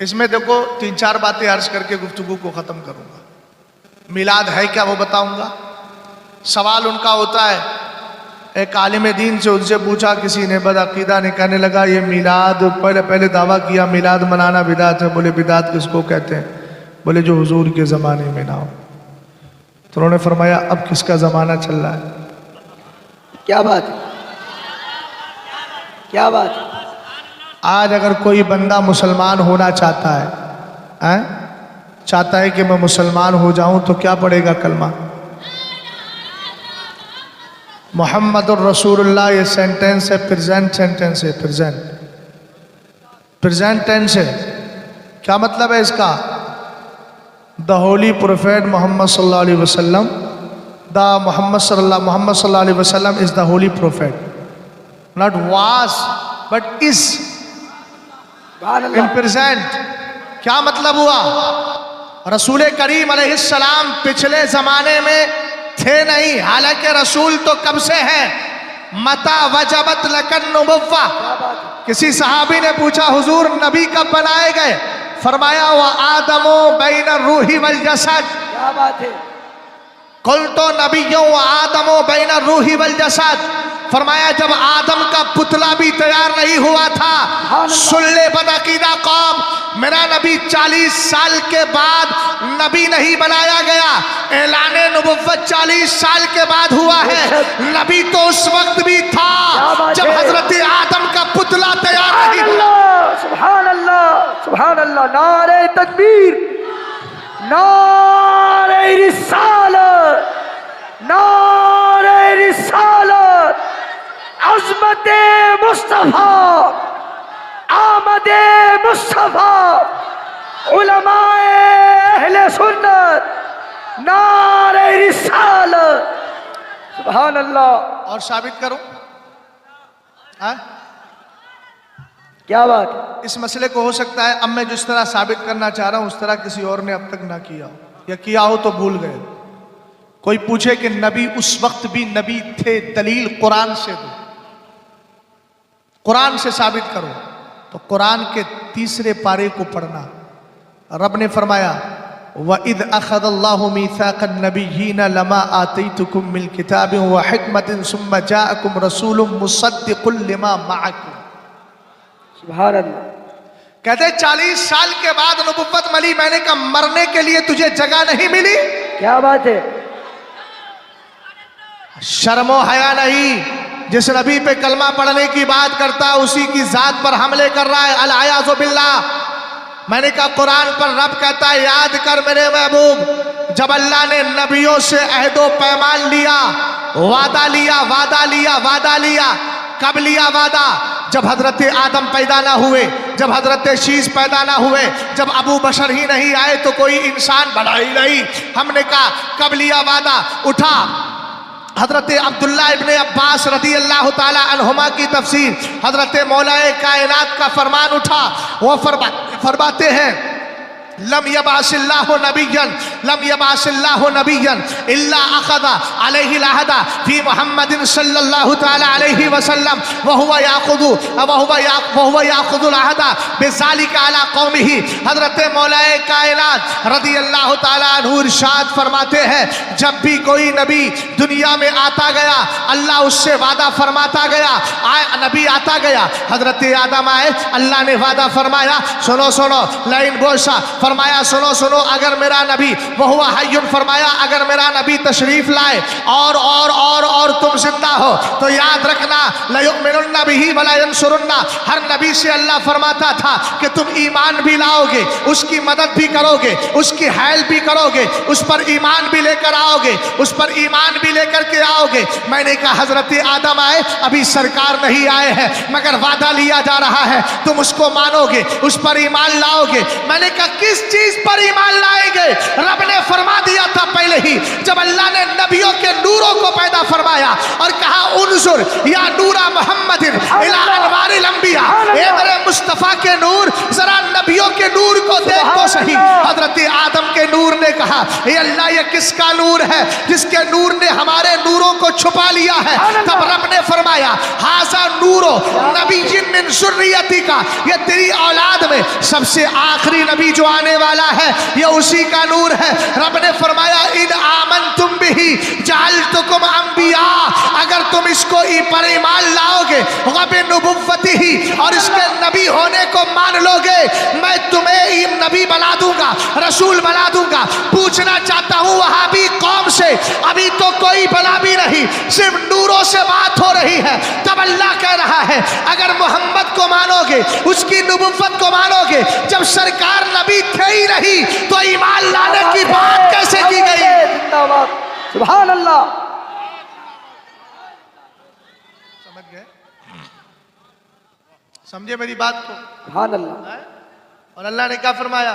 इसमें देखो 3-4 बातें अर्ज करके गुफ्तगू को ख़त्म करूँगा। मिलाद है क्या वो बताऊँगा। सवाल उनका होता है, एक आलिम दीन से उनसे पूछा किसी ने, बदअकीदा ने, कहने लगा ये मिलाद, पहले दावा किया मिलाद मनाना बिदात है। बोले बिदात किसको कहते हैं? बोले जो हुजूर के ज़माने में ना हो। तो उन्होंने फरमाया अब किसका ज़माना चल रहा है? क्या बात है, क्या बात है। आज अगर कोई बंदा मुसलमान होना चाहता है, चाहता है कि मैं मुसलमान हो जाऊं, तो क्या पढ़ेगा? कलमा मुहम्मदुर रसूलुल्लाह। ये सेंटेंस है, प्रेजेंट सेंटेंस है, प्रेजेंट टेंस है। क्या मतलब है इसका? द होली प्रोफेट मोहम्मद सल्लल्लाहु अलैहि वसल्लम, Muhammad sallallahu alaihi wasallam is the holy prophet, not was but is in present। क्या मतलब हुआ? रसूल करीम अलैहिस्सलाम पिछले जमाने में थे नहीं, हालांकि रसूल तो कब से हैं। मता वजबत लकन नुबुव्वा। किसी सहाबी ने पूछा हुजूर नबी कब बनाए गए? फरमाया व आदमो बैन रूही वल जसद। क्या बात है। कुल तो नबियों व आदमो बैन रूही वल जसद। फरमाया जब आदम का पुतला भी तैयार नहीं हुआ था, सुन ले बदअकीदा कौम, मेरा नबी 40 साल के बाद नबी नहीं बनाया गया, ऐलाने नबुव्वत 40 साल के बाद हुआ है। नबी तो उस वक्त भी था जब हजरत आदम का पुतला तैयार नहीं हुआ। सुभान अल्लाह सुभान अल्लाह। नारे तकबीर, नारे रिसालत, नारे रिसालत, अजमत मुस्तफा आमद मुस्तफा उलमाए अहले सुन्नत नारे रिसालत। सुभान अल्लाह। और साबित करूं? हाँ? क्या बात है। इस मसले को हो सकता है अब मैं जिस तरह साबित करना चाह रहा हूं उस तरह किसी और ने अब तक ना किया हो, या किया हो तो भूल गए। कोई पूछे कि नबी उस वक्त भी नबी थे, दलील कुरान से दो, कुरान से साबित करो, तो कुरान के 3 पारे को पढ़ना। रब ने फरमाया वइद अखज़ल्लाहु मीसाक़न नबिय्यीना लमा आतैतुकुम मिन किताबिन व हिकमतिन सुम्मा जाअकुम रसूलुम मुसद्दिक़ुन लिमा मअकुम। सुभान अल्लाह। कहते 40 साल के बाद नबुव्वत मिली। मैंने कहा मरने के लिए तुझे जगह नहीं मिली? क्या बात है। शर्मो हया नहीं। जिस नबी पे कलमा पढ़ने की बात करता है उसी की जात पर हमले कर रहा है। अल-आयाज़ु बिल्लाह। मैंने कहा कुरान पर रब कहता है याद कर मेरे महबूब, जब अल्लाह ने नबियों से अहदो पैमान लिया, वादा लिया, वादा लिया, वादा लिया। कब लिया वादा? जब हजरत आदम पैदा ना हुए, जब हजरत शीश पैदा ना हुए, जब अबू बशर ही नहीं आए तो कोई इंसान बना ही नहीं। हमने कहा कब लिया वादा? उठा हजरत अब्दुल्ला इब्ने अब्बास रदी अल्लाह ताला अन्हुमा की तफसीर, हजरत मौलाए कायनात का फरमान उठा। वो फरमाते हैं लम यबासिल्लाहु नबिय्यन लम यबासिल्लाहु नबिय्यन इल्ला अखज़ा अलैहि लहदा फी मुहम्मदिन सल्लल्लाहु तआला अलैहि वसल्लम व हुवा याखुज़ुल अहदा बिज़ालिका अला कौमिही। हजरत मौलाए कायनात रदी अल्लाह ताला अन्हु इरशाद फरमाते हैं जब भी कोई नबी दुनिया में आता गया अल्लाह उससे वादा फरमाता गया। नबी आता गया, हजरत आदम आए, अल्लाह ने वादा फरमाया सुनो सुनो लाइन बोशा फरमाया सुनो सुनो अगर मेरा नबी वह हुआ हय्युन फरमाया अगर मेरा नबी तशरीफ लाए और तुम जिंदा हो तो याद रखना लयुमिनुन्ना बिही व लयंसुरुन्ना। हर नबी से अल्लाह फरमाता था कि तुम ईमान भी लाओगे, उसकी मदद भी करोगे, उसकी हेल्प भी करोगे, उस पर ईमान भी लेकर आओगे, उस पर ईमान भी लेकर के आओगे। मैंने कहा हजरत आदम आए, अभी सरकार नहीं आए हैं मगर वादा लिया जा रहा है, तुम उसको मानोगे, उस पर ईमान लाओगे। मैंने कहा किस चीज पर ईमान लाएंगे? रब ने फरमा दिया था पहले ही जब अल्लाह ने नबियों के नूरों को पैदा फरमाया और कहा उनजुर या नूरा मोहम्मदिन इला अनवारिल अंबिया, ए मेरे मुस्तफा के नूर जरा नबियों के नूर को देख तो सही। हजरत आदम के नूर ने कहा ये अल्लाह ये किसका नूर है जिसके नूर ने हमारे नूरों को छुपा लिया है? तब रब ने फरमाया हाजा नूरो नबीय्यिन मिन ज़ुर्रियतिका, ये तेरी औलाद में सबसे आखिरी नबी जो आने वाला है ये उसी का नूर है। रब ने फरमाया इन आमनतुम बिही जअलतुकुम अंबिया, अगर तुम इसको पर ईमान लाओगे व बिनुबुव्वतिही और इसके नबी होने को मान लोगे मैं तुम्हें नबी बना दूंगा, रसूल बना दूंगा। पूछना चाहता हूँ वहाबी कौम से अभी तो कोई बना भी नहीं, सिर्फ नूरों से बात हो रही है। तब अल्लाह कह रहा है अगर मोहम्मद को मानोगे, उसकी नबुव्वत को मानोगे, जब सरकार नबी थे ही नहीं तो ईमान लाने की बात कैसे की गई? सुभान अल्लाह। समझ गए? समझे मेरी बात को? सुभान अल्लाह। और अल्लाह ने क्या फरमाया?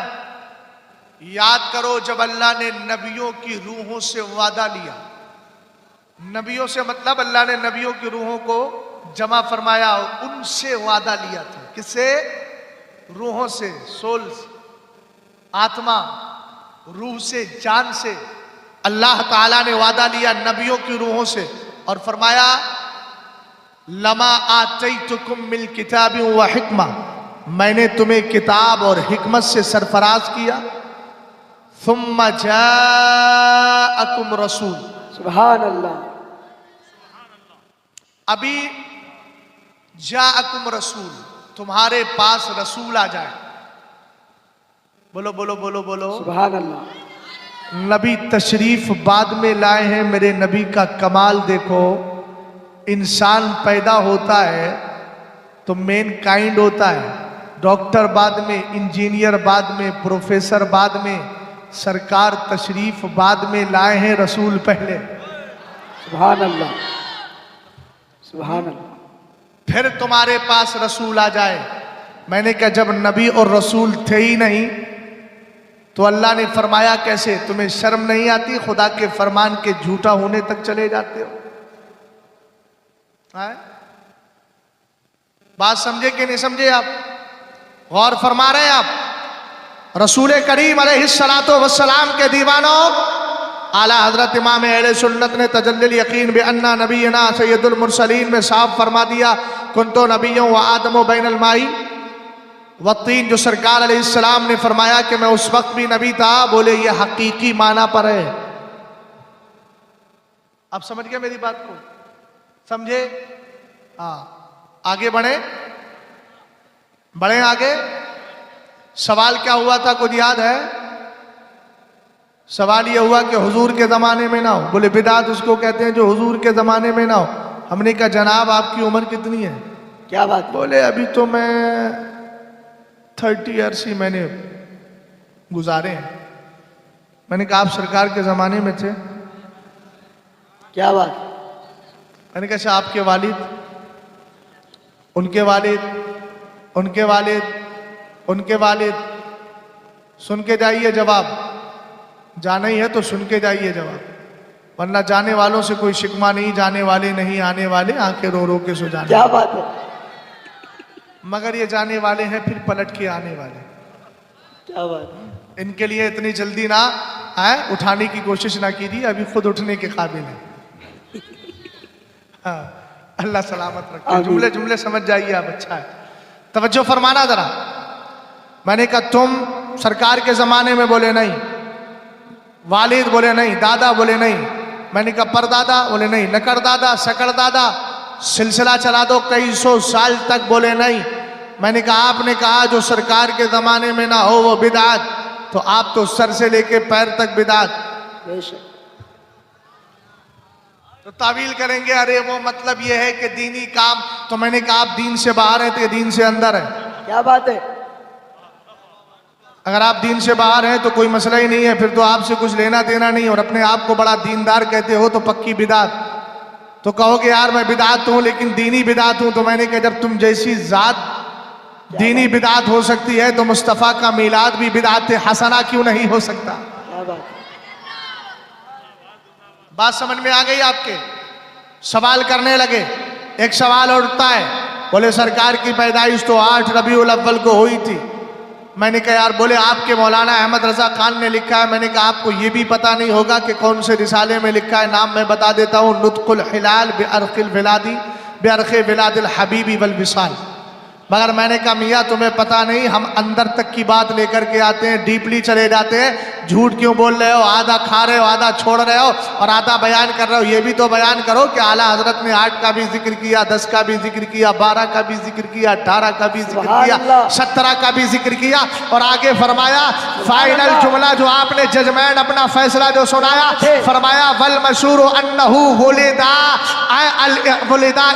याद करो जब अल्लाह ने नबियों की रूहों से वादा लिया। नबियों से मतलब अल्लाह ने नबियों की रूहों को जमा फरमाया, उनसे वादा लिया था। किससे? रूहों से, सोल्स, आत्मा, रूह से, जान से। अल्लाह ताला ने वादा लिया नबियों की रूहों से और फरमाया लमा आतैतुकुम मिन किताबिन व हिकमा, मैंने तुम्हें किताब और हिकमत से सरफराज किया। सुम्मा जाअकुम रसूल, सुभान अल्लाह। अभी जाअकुम रसूल, तुम्हारे पास रसूल आ जाए। बोलो बोलो बोलो बोलो सुभान अल्लाह। नबी तशरीफ बाद में लाए हैं। मेरे नबी का कमाल देखो, इंसान पैदा होता है तो मेन काइंड होता है, डॉक्टर बाद में, इंजीनियर बाद में, प्रोफेसर बाद में, सरकार तशरीफ बाद में लाए हैं, रसूल पहले। सुभान अल्लाह, सुभान अल्लाह। फिर तुम्हारे पास रसूल आ जाए। मैंने कहा जब नबी और रसूल थे ही नहीं तो अल्लाह ने फरमाया कैसे? तुम्हें शर्म नहीं आती? खुदा के फरमान के झूठा होने तक चले जाते हो। बात समझे कि नहीं समझे? आप गौर फरमा रहे हैं आप? रसूल करीम अलैहिस्सलातो वस्सलाम के दीवानों, आला हजरत इमाम अहले सुन्नत ने तजल्लुल यकीन बि अन्ना नबीना सैयदुल मुरसलीन में साफ फरमा दिया, कुंतो नबियों व आदमो बैनल माई व तीन। जो सरकार अलैहिस्सलाम ने फरमाया कि मैं उस वक्त भी नबी था, बोले ये हकीकी माना पर है। आप समझ गए मेरी बात को? समझे? हाँ, आगे बढ़े आगे। सवाल क्या हुआ था कुछ याद है? सवाल यह हुआ कि हुजूर के जमाने में ना हो। बोले बिदात उसको कहते हैं जो हुजूर के जमाने में ना हो। हमने कहा जनाब आपकी उम्र कितनी है? क्या बात? बोले अभी तो मैं 30 ईयर्स ही मैंने गुजारे हैं। मैंने कहा आप सरकार के जमाने में थे? क्या बात? मैंने कहा अच्छा आपके वालिद, उनके वालिद, उनके वालिद, उनके वालिद? सुन के जाइए जवाब। जाना ही है तो सुन के जाइए जवाब, वरना जाने वालों से कोई शिकवा नहीं, जाने वाले नहीं आने वाले, आंखें रो रो के सो जाने। क्या बात है? मगर ये जाने वाले हैं फिर पलट के आने वाले। क्या बात? इनके लिए इतनी जल्दी ना आए, उठाने की कोशिश ना कीजिए, अभी खुद उठने के काबिल है। हाँ, अल्लाह सलामत रखे। जुमले जुमले समझ जाइए आप, अच्छा है। तवज्जो फरमाना जरा। मैंने कहा तुम सरकार के जमाने में? बोले नहीं। वालिद? बोले नहीं। दादा? बोले नहीं। मैंने कहा परदादा? बोले नहीं। लकड़ दादा, सकड़ दादा, सिलसिला चला दो कई सौ साल तक? बोले नहीं। मैंने कहा आपने कहा जो सरकार के जमाने में ना हो वो बिदात, तो आप तो सर से लेके पैर तक बिदात। तो तावील करेंगे अरे वो मतलब ये है कि दीनी काम। तो मैंने कहा आप दीन से बाहर हैं तो ये दीन से अंदर है। क्या बात है? अगर आप दीन से बाहर हैं तो कोई मसला ही नहीं है, फिर तो आपसे कुछ लेना देना नहीं। और अपने आप को बड़ा दीनदार कहते हो तो पक्की बिदात। तो कहोगे यार मैं बिदात हूं लेकिन दीनी बिदात हूं। तो मैंने कहा जब तुम जैसी जात दीनी बिदात हो सकती है तो मुस्तफ़ा का मीलाद भी बिदात हसना क्यों नहीं हो सकता? क्या बात? बात समझ में आ गई आपके? सवाल करने लगे। एक सवाल उठता है, बोले सरकार की पैदाइश तो 8 रबीउल अव्वल को हुई थी। मैंने कहा यार, बोले आपके मौलाना अहमद रजा खान ने लिखा है। मैंने कहा आपको ये भी पता नहीं होगा कि कौन से रिसाले में लिखा है? नाम मैं बता देता हूँ, नुत्कुल हिलाल बिअर्किल विलादी बिअर्क़ि विलादिल हबीबी वल विसाल। मगर मैंने कहा मियाँ तुम्हें पता नहीं, हम अंदर तक की बात लेकर के आते हैं, डीपली चले जाते हैं। झूठ क्यों बोल रहे हो? आधा खा रहे हो, आधा छोड़ रहे हो और आधा बयान कर रहे हो। ये भी तो बयान करो कि आला हजरत ने 8 का भी जिक्र किया, 10 का भी जिक्र किया, 12 का भी जिक्र किया, 18 का भी जिक्र किया, 17 का भी जिक्र किया। और आगे फरमाया फाइनल जुमला जो आपने जजमैन अपना फैसला जो सुनाया, फरमाया वल मशहूर अन्नहु वुलिदा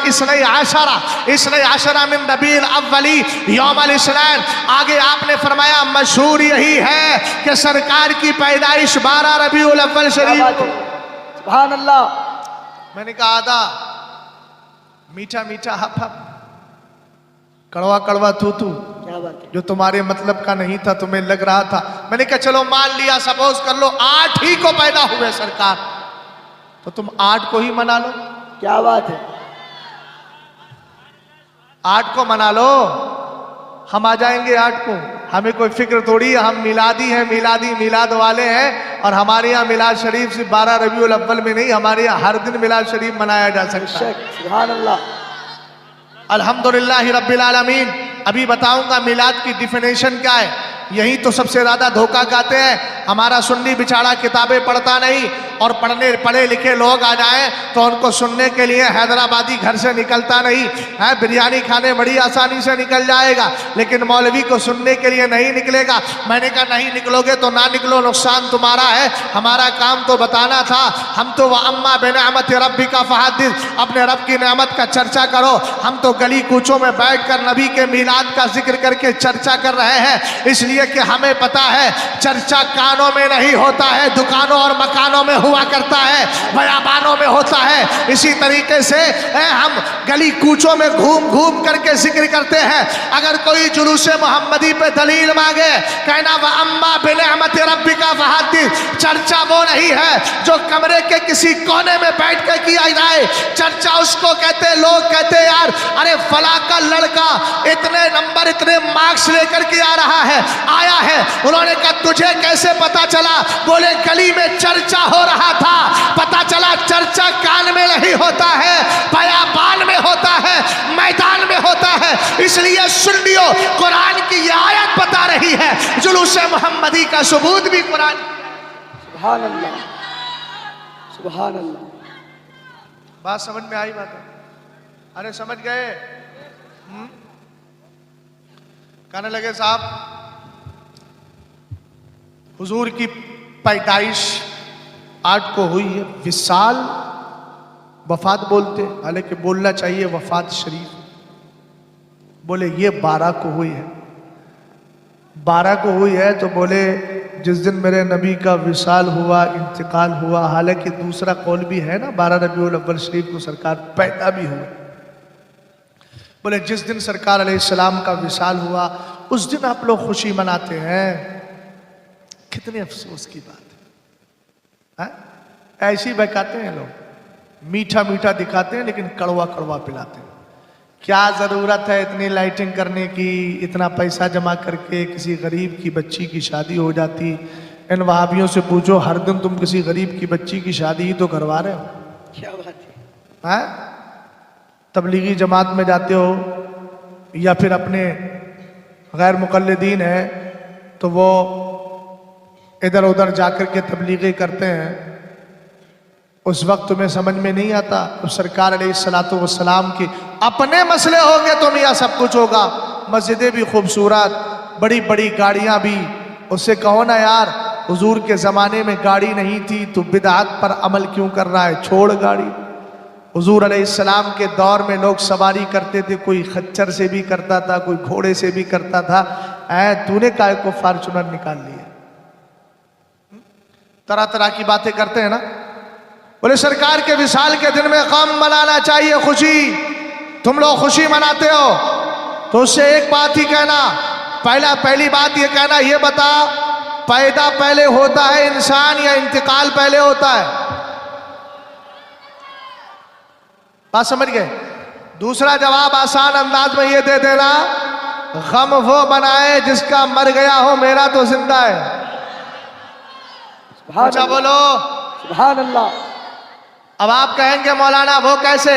इसनै आशरा मिन रबीउल अव्वली यौमल इस्नाइन। आगे आपने फरमाया मशहूर यही है कि सरकार की पैदाइश 12 रबीउल अव्वल शरीफ को। सुभान अल्लाह। मैंने कहा आधा मीठा मीठा हप हप, कड़वा कड़वा तू तू, क्या बात है? जो तुम्हारे मतलब का नहीं था, तुम्हें लग रहा था। मैंने कहा चलो मान लिया, सपोज कर लो 8 ही को पैदा हुए सरकार, तो तुम 8 को ही मना लो। क्या बात है? 8 को मना लो, हम आ जाएंगे 8 को। हमें कोई फिक्र थोड़ी है, हम मिलादी हैं, मिलाद वाले हैं। और हमारे यहाँ मिलाद शरीफ सिर्फ 12 रबीउल अव्वल में नहीं, हमारे यहाँ हर दिन मिलाद शरीफ मनाया जा सकता है। सुभान अल्लाह। अल्हम्दुलिल्लाह रब्बिल आलमीन। अभी बताऊंगा मिलाद की डिफिनेशन क्या है। यही तो सबसे ज्यादा धोखा खाते हैं। हमारा सुन्नी बिचारा किताबें पढ़ता नहीं, और पढ़े लिखे लोग आ जाएं तो उनको सुनने के लिए हैदराबादी घर से निकलता नहीं है। बिरयानी खाने बड़ी आसानी से निकल जाएगा, लेकिन मौलवी को सुनने के लिए नहीं निकलेगा। मैंने कहा नहीं निकलोगे तो ना निकलो, नुकसान तुम्हारा है, हमारा काम तो बताना था। हम तो व अम्मा बिनिअमत रब्बिका फहद्दिस, अपने रब की नेमत का चर्चा करो। हम तो गली कूचों में बैठकर नबी के मीलाद का जिक्र करके चर्चा कर रहे हैं, इसलिए कि हमें पता है चर्चा कानों में नहीं होता है, दुकानों और मकानों में हुआ करता है, बयाबानों में होता है। इसी तरीके से हम गली कूचों में घूम घूम करके जिक्र करते हैं। अगर कोई जुलूस मोहम्मदी पे दलील मांगे, कहना व अम्मा बिनिअमति रब्बिका फहद्दिस, चर्चा वो नहीं है जो कमरे के किसी कोने में बैठ कर किया जाए। चर्चा उसको कहते, लोग कहते यार अरे फला का लड़का इतने नंबर इतने मार्क्स लेकर के आ रहा है, आया है। उन्होंने कहा तुझे कैसे पता चला? बोले गली में चर्चा हो रहा था, पता चला चर्चा कान में नहीं होता है, बयाबान में होता है, मैदान में होता है। इसलिए सुन लियो, कुरान की ये आयत बता रही है जुलूस मोहम्मदी का सबूत भी कुरान। सुभान अल्लाह, सुभान अल्लाह। बात समझ में आई? बात है? अरे समझ गए? कहने लगे साहब हुजूर की पैदाइश 8 को हुई है, विसाल वफात बोलते, हालांकि बोलना चाहिए वफात शरीफ। बोले ये 12 को हुई है। 12 को हुई है तो बोले जिस दिन मेरे नबी का विसाल हुआ, इंतकाल हुआ, हालांकि दूसरा कौल भी है ना 12 रबीउल अव्वल शरीफ को सरकार पैदा भी हुए। बोले जिस दिन सरकार अलैहिस्सलाम का विसाल हुआ उस दिन आप लोग खुशी मनाते हैं। कितने अफसोस की बात है? ऐसे बहकाते हैं लोग, मीठा मीठा दिखाते हैं लेकिन कड़वा कड़वा पिलाते हैं। क्या जरूरत है इतनी लाइटिंग करने की? इतना पैसा जमा करके किसी गरीब की बच्ची की शादी हो जाती। इन वहाबियों से पूछो, हर दिन तुम किसी गरीब की बच्ची की शादी ही तो करवा रहे हो। क्या बात है? तबलीगी जमात में जाते हो या फिर अपने गैर मुक़ल्लिदीन है तो वो इधर उधर जाकर के तबलीगी करते हैं। उस वक्त तुम्हें समझ में नहीं आता, तो सरकार अलैहिस्सलातु वस्सलाम की अपने मसले होंगे तो मियाँ सब कुछ होगा। मस्जिदें भी खूबसूरत, बड़ी बड़ी गाड़ियाँ भी। उससे कहो ना यार हुजूर के ज़माने में गाड़ी नहीं थी तो बिदअत पर अमल क्यों कर रहा है, छोड़ गाड़ी। हुजूर अलैहिस्सलाम के दौर में लोग सवारी करते थे, कोई खच्चर से भी करता था, कोई घोड़े से भी करता था। तूने काय को फॉर्चूनर निकाल लिया? तरह तरह की बातें करते हैं ना। बोले सरकार के विसाल के दिन में गम मनाना चाहिए, खुशी। तुम लोग खुशी मनाते हो तो उससे एक बात ही कहना, पहली बात ये कहना, ये बता पैदा पहले होता है इंसान या इंतकाल पहले होता है? बात समझ गए? दूसरा जवाब आसान अंदाज में ये दे देना, गम वो बनाए जिसका मर गया हो, मेरा तो जिंदा है। अच्छा बोलो सुभान अल्लाह। अब आप कहेंगे मौलाना वो कैसे?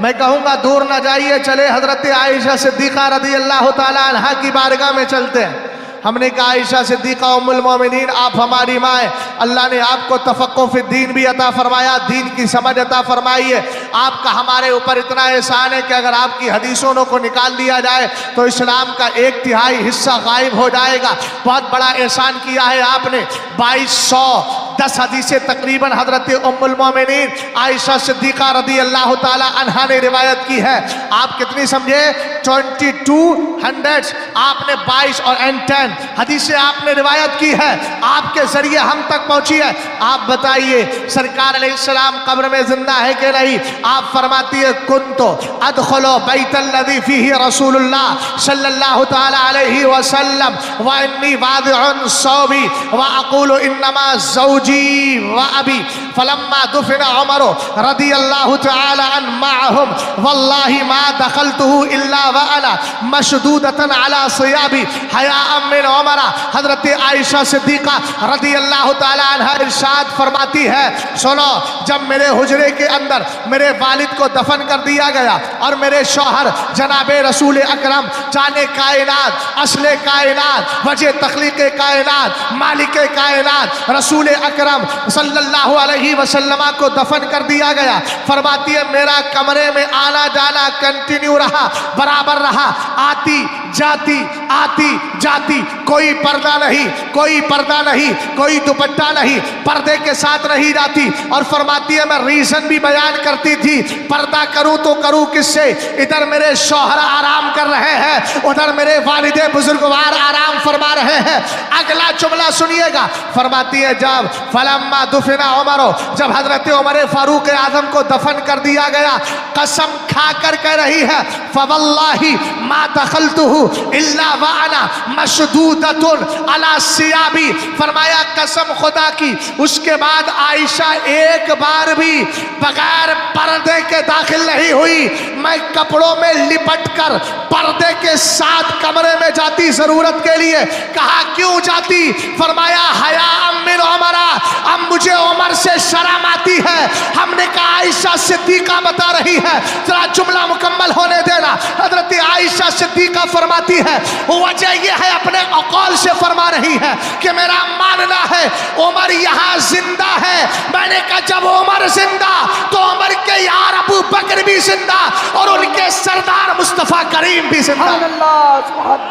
मैं कहूंगा दूर ना जाइए, चले हजरत आयशा सिद्दीक़ा रज़ी अल्लाह ताला अन्हा की बारगाह में चलते हैं। हमने कहा आयशा सिद्दीक़ा उम्मुल मोमिनीन, आप हमारी माँ हैं, अल्लाह ने आपको तफ़क्कुह फ़ी दीन भी अता फरमाया, दीन की समझ अता फरमाई है। आपका हमारे ऊपर इतना एहसान है कि अगर आपकी हदीसों को निकाल दिया जाए तो इस्लाम का 1/3 हिस्सा गायब हो जाएगा। बहुत बड़ा एहसान किया है आपने। 2210 हदीसें तकरीबन हजरत उम्मुल मोमिनीन आयशा सिद्दीक़ा रज़ी अल्लाह ताला अन्हा ने रिवायत की है। आप कितनी समझे? 2200 आपने 22 और 10 हदीसें आपने रिवायत की है, आपके जरिए हम तक पहुंची है। आप बताइए सरकार अलैहिस्सलाम कब्र में जिंदा है कि नहीं? आप फरमाती है कुन्तु अदखुलु बैतल्लज़ी फीही रसूलुल्लाह सल्लल्लाहु तआला अलैहि वसल्लम व इन्नी वादिउन सौबी व अक़ूलु इन्नमा ज़ौजी व अबी फलम्मा दुफिना उमर रज़ियल्लाहु तआला अन मअहुम वल्लाहि मा दखलतुहु इल्ला व अना मशदूदतन अला सियाबी हयाअम मिन उमर। हजरत आयशा सिद्दीक़ा रज़ी अल्लाह ताला अन्हा इरशाद फरमाती है, सुनो, जब मेरे हुजरे के अंदर मेरे वालिद को दफन कर दिया गया और मेरे शौहर जनाबे रसूल अकरम जाने कायनात, असले कायनात, वजह तख्लीक कायनात, मालिक कायनात रसूल अकरम सल्लल्लाहु अलैहि वसल्लम को दफन कर दिया गया। फरमाती है मेरा कमरे में आना जाना कंटिन्यू रहा, बराबर रहा। आती जाती आती जाती, कोई पर्दा नहीं, कोई पर्दा नहीं, कोई दुपट्टा नहीं, पर्दे के साथ नहीं जाती। और फरमाती है मैं रीजन भी बयान करती थी, पर्दा करूं तो करूं किससे, इधर मेरे शौहर आराम कर रहे हैं, उधर मेरे वालिदे बुजुर्गवार आराम फरमा रहे हैं। अगला जुमला सुनिएगा, फरमाती है जब फलम्मा दुफिना उमरो, जब हजरत उमर फारूक आजम को दफन कर दिया गया, कसम खा कर कह रही है फवल्लाहि मा दखलतुहु इल्ला व अना मशदूदतुन अला सियाबी, फरमाया कसम खुदा की उसके बाद आयशा एक बार भी बगैर पर्दे के दाखिल नहीं हुई, मैं कपड़ों में लिपट कर पर्दे के साथ कमरे में जाती जरूरत के लिए। कहा क्यों जाती, फरमाया हया मिन उमरा, अब मुझे उमर से शर्म आती है। हमने कहा आयशा सिद्दीका बता रही है, जरा जुमला मुकम्मल होने देना। हजरत आयशा सिद्दीका फरमाती है वजह यह है, अपने औक़ाल से फरमा रही है कि मेरा मानना है उमर यहाँ जिंदा है। मैंने कहा जब उमर जिंदा तो उमर के यार अबू बकर भी जिंदा और उनके सरदार मुस्तफा करीम भी जिंदा।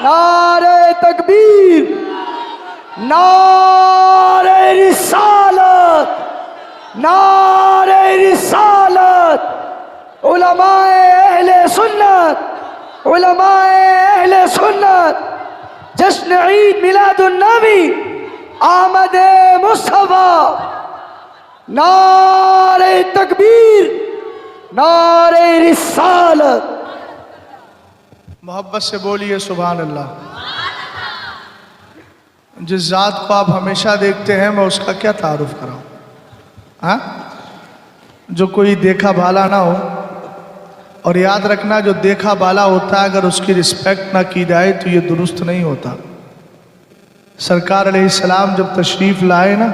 नारे तकबीर, नारे रिसालत, नारे रिसालत, उलमाए अहले सुन्नत, उलमाए अहले सुन्नत, जश्न ईद मिलादुन नबी आमद मुस्तफा, नारे तकबीर, नारे रिसालत। मोहब्बत से बोलिए सुभान अल्लाह। जिस ज़ात को आप हमेशा देखते हैं मैं उसका क्या तारुफ कराऊं, हाँ? जो कोई देखा भाला ना हो, और याद रखना जो देखा भाला होता है अगर उसकी रिस्पेक्ट ना की जाए तो ये दुरुस्त नहीं होता। सरकार अलैहिस्सलाम जब तशरीफ़ लाए ना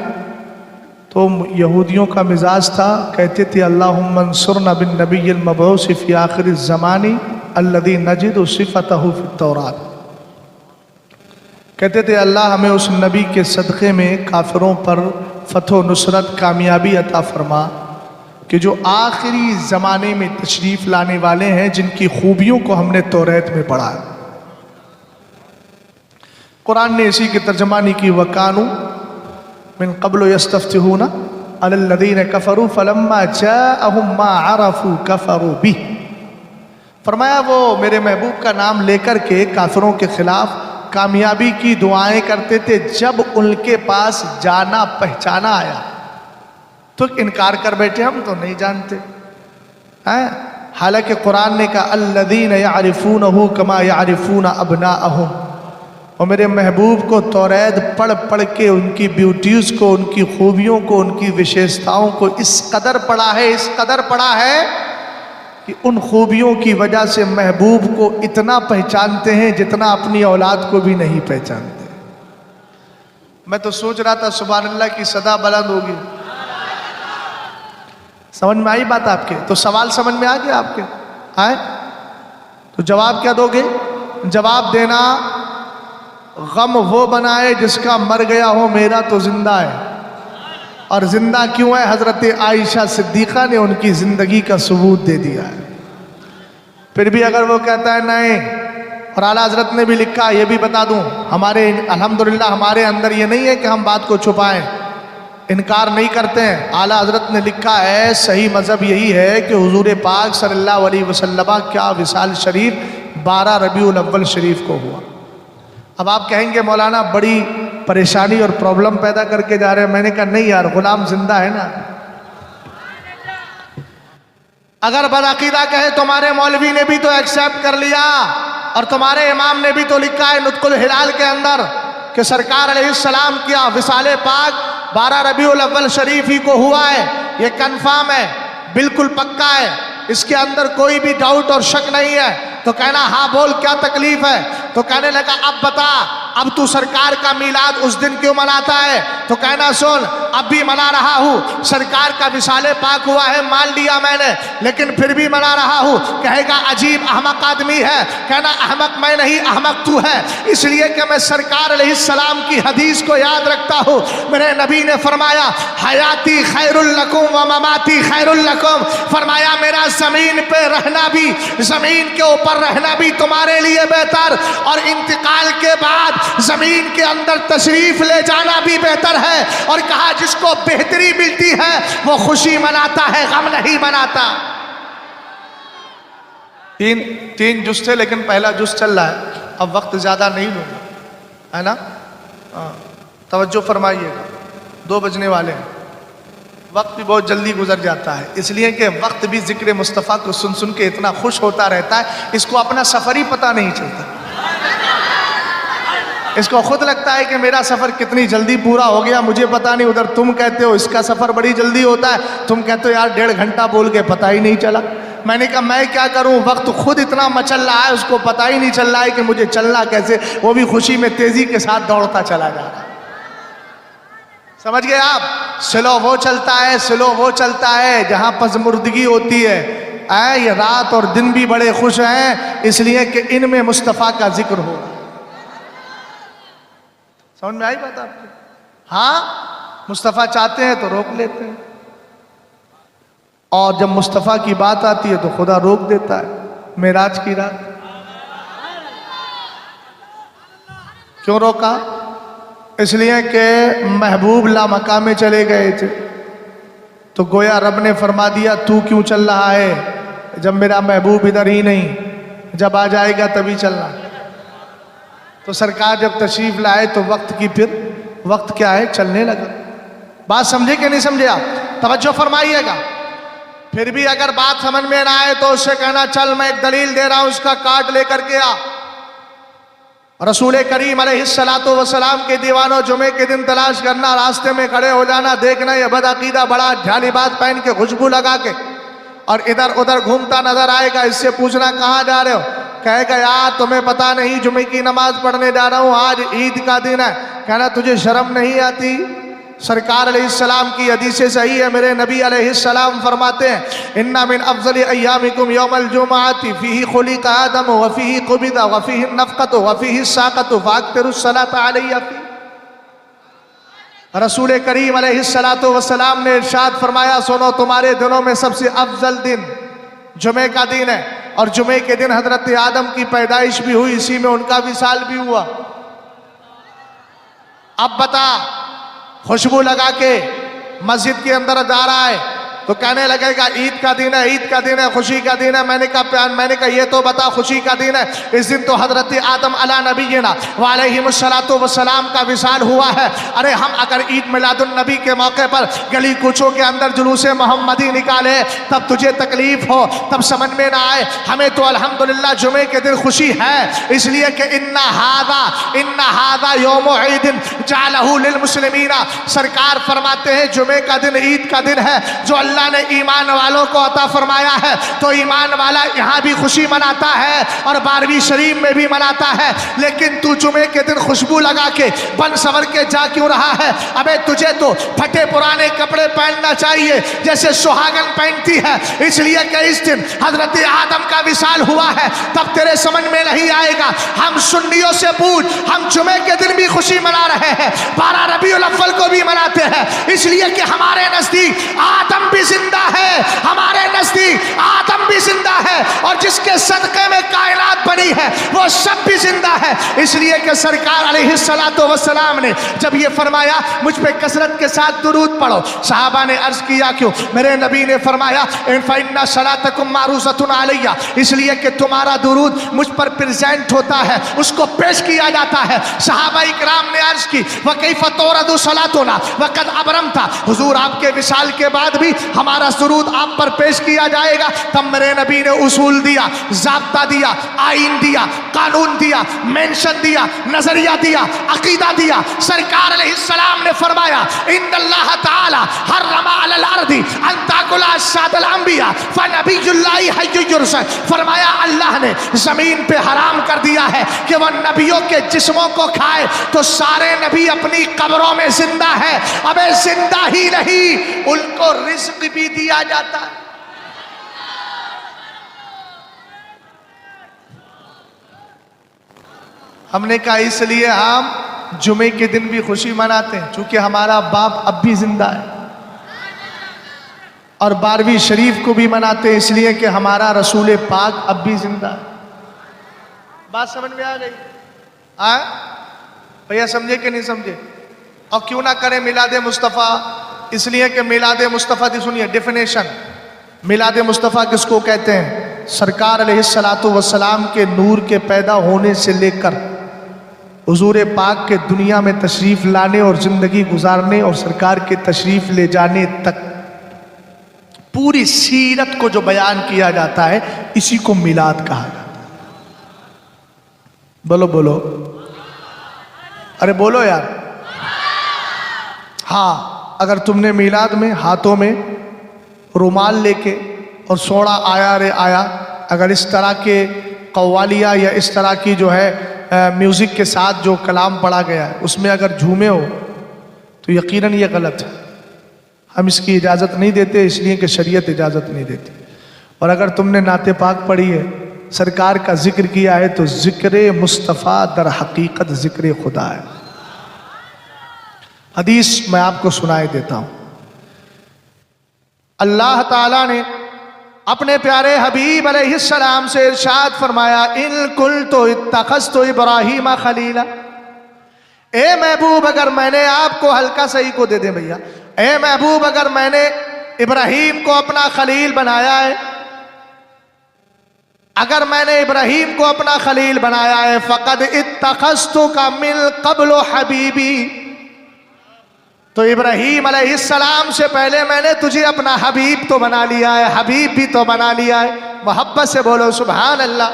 तो यहूदियों का मिजाज था, कहते थे अल्लाहुम्मा अंसुरना बिन नबिय्यिल मबऊस फ़ी आखिर ज़मानी अल्लज़ी नजिदु सिफ़तहु फ़ित तौरात। कहते थे अल्लाह हमें उस नबी के सदक़े में काफिरों पर फ़तह नुसरत कामयाबी अता फरमा कि जो आखिरी ज़माने में तशरीफ़ लाने वाले हैं, जिनकी खूबियों को हमने तौरात में पढ़ा है। कुरान ने इसी की तर्जमानी की, वकानू मिन क़ब्ल यस्तफ्तिहूना अलल्लज़ीना कफ़रू फ़लम्मा जाअहुम मा अरफ़ू कफ़रू बिह। फरमाया वो मेरे महबूब का नाम लेकर के काफिरों के खिलाफ कामयाबी की दुआएं करते थे, जब उनके पास जाना पहचाना आया तो इनकार कर बैठे, हम तो नहीं जानते हैं। हालांकि कुरान ने कहा अल्लज़ीना यअरिफ़ूनहु कमा यअरिफ़ूना अबनाअहुम, और मेरे महबूब को तौरात पढ़ पढ़ के उनकी ब्यूटीज़ को, उनकी खूबियों को, उनकी विशेषताओं को इस कदर पढ़ा है, इस कदर पढ़ा है कि उन खूबियों की वजह से महबूब को इतना पहचानते हैं जितना अपनी औलाद को भी नहीं पहचानते। मैं तो सोच रहा था सुभान अल्लाह की सदा बुलंद होगी। समझ में आई बात आपके? तो सवाल समझ में आ गया आपके? आए तो जवाब क्या दोगे? जवाब देना गम वो बनाए जिसका मर गया हो, मेरा तो जिंदा है। और जिंदा क्यों है? हजरत आयशा सिद्दीक़ा ने उनकी ज़िंदगी का सबूत दे दिया है। फिर भी अगर वो कहता है नहीं, और आला हजरत ने भी लिखा, ये भी बता दूं, हमारे अल्हम्दुलिल्लाह हमारे अंदर ये नहीं है कि हम बात को छुपाएं, इनकार नहीं करते हैं। आला हजरत ने लिखा है सही मज़हब यही है कि हुजूर पाक सल्लल्लाहु अलैहि वसल्लम क्या विसाल शरीफ 12 रबीउल अव्वल शरीफ को हुआ। अब आप कहेंगे मौलाना बड़ी परेशानी और प्रॉब्लम पैदा करके जा रहे हैं। मैंने कहा नहीं यार, गुलाम जिंदा है ना। अगर बदअकीदा कहे तुम्हारे मौलवी ने भी तो एक्सेप्ट कर लिया और तुम्हारे इमाम ने भी तो लिखा है नुत्कुल हिलाल के अंदर कि सरकार अलैहिस्सलाम किया विसाले पाक 12 रबीउल अव्वल शरीफ ही को हुआ है, ये कंफर्म है, बिल्कुल पक्का है, इसके अंदर कोई भी डाउट और शक नहीं है। तो कहना हाँ बोल क्या तकलीफ है? तो कहने लगा अब बता, अब तू सरकार का मीलाद उस दिन क्यों मनाता है? तो कहना सुन, अब भी मना रहा हूँ, सरकार का विसाले पाक हुआ है मान लिया मैंने, लेकिन फिर भी मना रहा हूँ। कहेगा अजीब अहमक आदमी है। कहना अहमक मैं नहीं, अहमक तू है, इसलिए कि मैं सरकार अलैहिस्सलाम की हदीस को याद रखता हूँ। मेरे नबी ने फरमाया हयाती खैरुल लकुम व ममाती खैरुल लकुम, फरमाया मेरा जमीन पे रहना भी, जमीन के ऊपर रहना भी तुम्हारे लिए बेहतर और इंतकाल के बाद जमीन के अंदर तशरीफ ले जाना भी बेहतर है। और कहा जिसको बेहतरी मिलती है वो खुशी मनाता है, गम नहीं मनाता। तीन जुज थे लेकिन पहला जुज चल रहा है, अब वक्त ज्यादा नहीं लूंगा, है ना? तवज्जो फरमाइएगा, 2 बजने वाले हैं, वक्त भी बहुत जल्दी गुजर जाता है, इसलिए कि वक्त भी जिक्र मुस्तफ़ा को सुन सुन के इतना खुश होता रहता है, इसको अपना सफर ही पता नहीं चलता। इसको खुद लगता है कि मेरा सफर कितनी जल्दी पूरा हो गया, मुझे पता नहीं। उधर तुम कहते हो इसका सफर बड़ी जल्दी होता है, तुम कहते हो यार 1.5 घंटा बोल के पता ही नहीं चला। मैंने कहा मैं क्या करूं, वक्त खुद इतना मचल रहा है, उसको पता ही नहीं चल रहा है कि मुझे चलना कैसे, वो भी खुशी में तेजी के साथ दौड़ता चला जा रहा है। समझ गए आप? स्लो वो चलता है, स्लो वो चलता है जहां पजमुर्दगी होती है। ये रात और दिन भी बड़े खुश हैं इसलिए कि इनमें मुस्तफ़ा का जिक्र होगा। समझ में आई बात आपकी? हाँ, मुस्तफ़ा चाहते हैं तो रोक लेते हैं, और जब मुस्तफ़ा की बात आती है तो खुदा रोक देता है। मेराज की रात क्यों रोका? इसलिए कि महबूब लामका में चले गए थे, तो गोया रब ने फरमा दिया तू क्यों चल रहा है जब मेरा महबूब इधर ही नहीं, जब आ जाएगा तभी चलना। तो सरकार जब तशरीफ लाए तो वक्त की फिर वक्त क्या है, चलने लगा। बात समझे कि नहीं समझे आप? तवज्जो फरमाइएगा। फिर भी अगर बात समझ में ना आए तो उससे कहना चल मैं एक दलील दे रहा हूं, उसका कार्ड लेकर के आ। रसूल करीम अलैहिस्सलातु वस्सलाम के दीवानों, जुमे के दिन तलाश करना, रास्ते में खड़े हो जाना, देखना ये बदअकीदा बड़ा झालीबाज पहन के खुशबू लगा के और इधर उधर घूमता नजर आएगा, इससे पूछना कहाँ जा रहे हो? कहेगा यार तुम्हें पता नहीं जुमे की नमाज पढ़ने जा रहा हूँ, आज ईद का दिन है। कहना तुझे शर्म नहीं आती? सरकार अलैहिस्सलाम की हदीस सही है, मेरे नबी अलैहिस्सलाम फरमाते हैं इन्ना मिन अफज़ली अय्यामिकुम यौमल जुमअती फीही खुलिक़ आदम व फीही क़ुबिदा व फीही नफ़क़तु व फीही साक़तु फ़अक्तिरुस सलाता अलैया फी। रसूल करीम अलैहिस्सलातु वस्सलाम ने इरशाद फरमाया सुनो, तुम्हारे दिनों में सबसे अफजल दिन जुमे का दिन है, और जुमे के दिन हजरत आदम की पैदाइश भी हुई, इसी में उनका विसाल भी हुआ। अब बता, खुशबू लगा के मस्जिद के अंदर जा रहा है तो कहने लगेगा ईद का दिन है, ईद का दिन है, खुशी का दिन है। मैंने कहा ये तो बता खुशी का दिन है, इस दिन तो हजरत आदम अला नबीना व अलैहिमुस्सलातु वस्सलाम का विसाल हुआ है। अरे हम अगर ईद मिलादुन नबी के मौके पर गली कूचों के अंदर जुलूस मोहम्मदी निकाले तब तुझे तकलीफ हो, तब समझ में ना आए। हमें तो अल्हम्दुलिल्लाह जुमे के दिन खुशी है, इसलिए कि इन्ना हादा यौम ईदिन जालहू लिल मुस्लिमीना। सरकार फरमाते हैं जुमे का दिन ईद का दिन है जो अल्लाह ने ईमान वालों को अता फरमाया है। तो ईमान वाला यहाँ भी खुशी मनाता है और 12वीं शरीफ में भी मनाता है, लेकिन तू जुमे के दिन खुशबू लगा के बन सवर के जा क्यों रहा है? अबे तुझे तो फटे पुराने कपड़े पहनना चाहिए जैसे सुहागन पहनती है, इसलिए कि इस दिन हजरत आदम का विसाल हुआ है। तब तेरे समझ में नहीं आएगा। हम सुन्नियों से पूछ, हम जुमे के दिन भी खुशी मना रहे हैं, 12 रबीउल अव्वल को भी मनाते हैं, इसलिए कि हमारे नजदीक आदम भी जिंदा है, हमारे नजदीक आदम भी जिंदा है, और जिसके सदक़े में कायनात बनी है वो सब भी जिंदा है। इसलिए कि सरकार अलैहिस्सलातु वस्सलाम ने जब ये फरमाया मुझ पे कसरत के साथ दुरूद पढ़ो, सहाबा ने अर्ज किया क्यों? मेरे नबी ने फरमाया इन्ना सलातकुम मारूज़तुन अलैया, इसलिए कि तुम्हारा दुरूद मुझ पर प्रेजेंट होता है, उसको पेश किया जाता है। सहाबा इकराम ने अर्ज की वकैफ़ तुरदु सलातुना वक़द अबरमता, हुजूर आपके विसाल के बाद भी हमारा सुरूद आप पर पेश किया जाएगा। तब मेरे नबी ने उसूल दिया, ज़ाब्ता दिया, आइन दिया, कानून दिया, मेंशन दिया, नजरिया दिया, अकीदा दिया। सरकार अलैहिस्सलाम ने फरमाया इन्नल्लाह ताला हर्रमा अलल अर्दी अन ताकुला सादल अंबिया फनबियुल्लाहि हय्युन युरसल। फरमाया अल्लाह ने जमीन पे हराम कर दिया है कि वह नबियों के जिस्मों को खाए, तो सारे नबी अपनी कब्रों में जिंदा है। अबे जिंदा ही नहीं, उनको रिस्क भी दिया जाता है। हमने कहा इसलिए हम जुमे के दिन भी खुशी मनाते हैं क्योंकि हमारा बाप अब भी जिंदा है, और 12वीं शरीफ को भी मनाते हैं इसलिए कि हमारा रसूल पाक अब भी जिंदा है। बात समझ में आ गई? भैया समझे कि नहीं समझे? और क्यों ना करें मिलाद मुस्तफ़ा? इसलिए कि मिलाद मुस्तफ़ा की सुनिए डेफिनेशन। मिलाद मुस्तफ़ा किसको कहते हैं? सरकार अलैहिस्सलातु वस्सलाम के नूर के पैदा होने से लेकर हुजूर पाक के दुनिया में तशरीफ लाने और जिंदगी गुजारने और सरकार के तशरीफ ले जाने तक पूरी सीरत को जो बयान किया जाता है, इसी को मिलाद कहा जाता है। बोलो बोलो, अरे बोलो यार। हाँ, अगर तुमने मिलाद में हाथों में रुमाल लेके और सोड़ा आया रे आया, अगर इस तरह के कव्वालिया या इस तरह की जो है म्यूज़िक के साथ जो कलाम पढ़ा गया है उसमें अगर झूमे हो तो यकीनन ये गलत है। हम इसकी इजाज़त नहीं देते, इसलिए कि शरीयत इजाज़त नहीं देती। और अगर तुमने नाते पाक पढ़ी है, सरकार का जिक्र किया है, तो जिक्र मुस्तफ़ा दर हकीकत जिक्र खुदा है। हदीस मैं आपको सुनाए देता हूँ। अल्लाह ताला ने अपने प्यारे हबीब अलैहिस्सलाम से इरशाद फरमाया, इन कुल तो इत्तखज़्तु इब्राहीम खलीला। ए महबूब, अगर मैंने आपको हल्का सही को दे दे भैया, ए महबूब अगर मैंने इब्राहीम को अपना खलील बनाया है, अगर मैंने इब्राहीम को अपना खलील बनाया है, फ़क़द इत्तखज़्तुका मिन क़ब्लु हबीबी, तो इब्राहीम अलैहिस्सलाम से पहले मैंने तुझे अपना हबीब तो बना लिया है, हबीब भी तो बना लिया है। मोहब्बत से बोलो सुभान अल्लाह।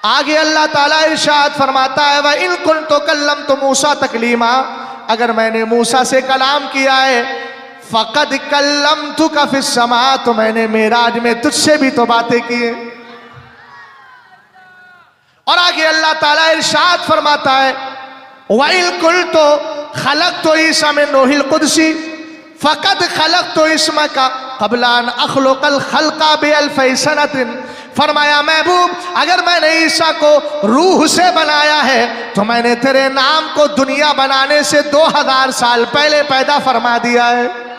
आगे अल्लाह ताला इरशाद फरमाता है, व इन कुन्तु कल्लमतु मूसा तकलीमा, अगर मैंने मूसा से कलाम किया है, फ़क़द कल्लमतुका फ़िस समा, तो मैंने मेराज में तुझसे भी तो बातें की है। और आगे अल्लाह ताला इरशाद फरमाता है, व इन कुन्तु खलक़्तु ईसा मिन रूहिल कुदसी फ़क़द खलक़्तु इस्मका क़ब्ल अन अख़्लुक़ल ख़ल्क़ा बिअल्फ़ि सनतिन। फरमाया महबूब, अगर मैंने ईसा को रूह से बनाया है तो मैंने तेरे नाम को दुनिया बनाने से 2000 साल पहले पैदा फरमा दिया है।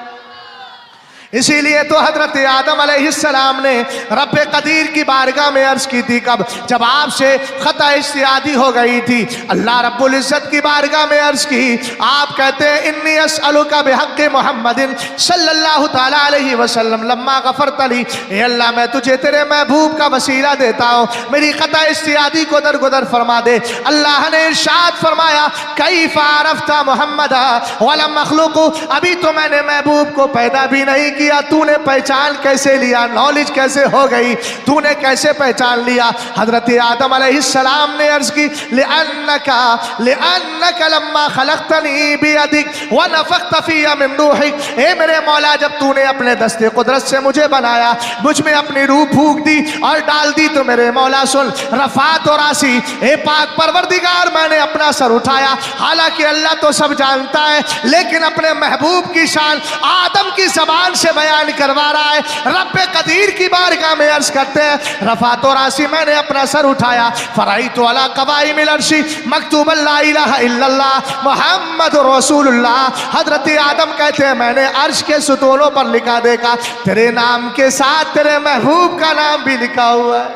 इसीलिए तो हजरत आदम अलैहिस्सलाम ने रब कदीर की बारगाह में अर्ज की थी, कब? जब आपसे खता इस्तियादी हो गई थी, अल्लाह रब्बुल इज्जत की बारगाह में अर्ज की। आप कहते हैं, इन्नी अस्अलुका बिहक़्क़ि मुहम्मदिन सल्लल्लाहु तआला अलैहि वसल्लम लम्मा गफ़रत ली, ए अल्लाह मैं तुझे तेरे महबूब का वसीला देता हूँ, मेरी खता इस्तियादी को दरगुदर फरमा दे। अल्लाह ने इरशाद फरमाया, कैफ़ अरफ़्ता मुहम्मदा वलम अख़्लुक़हु, अभी तो मैंने महबूब को पैदा भी नहीं किया, तूने पहचान कैसे लिया? नॉलेज कैसे हो गई? तूने कैसे पहचान लिया? हजरत आदम अलैहिस्सलाम ने अर्ज की, लिअन्नका लम्मा खलक़तनी बियदिक व नफ़ख़्त फ़ीया मिन रूहिक, ए मेरे मौला, जब तूने अपने दस्ते कुदरत से मुझे बनाया, मुझ में अपनी रूह फूंक दी और डाल दी, तो मेरे मौला सुन, रफ़ात और आसी, ए पाक परवरदिगार, मैंने अपना सर उठाया। हालांकि अल्लाह तो सब जानता है, लेकिन अपने महबूब की शान आदम की ज़बान से बयान करवा रहा है। रब कदीर की बारगाह में अर्ज करते हैं, रफ़ात और आसी, मैंने अपना सर उठाया, फ़राइतु अला क़वाइमिल अर्शी मकतूबन ला इलाहा इल्लल्लाह मुहम्मदुर रसूलुल्लाह। हजरत आदम कहते हैं, मैंने अर्श के सुतूनों पर लिखा देखा, तेरे नाम के साथ तेरे महबूब का नाम भी लिखा हुआ है।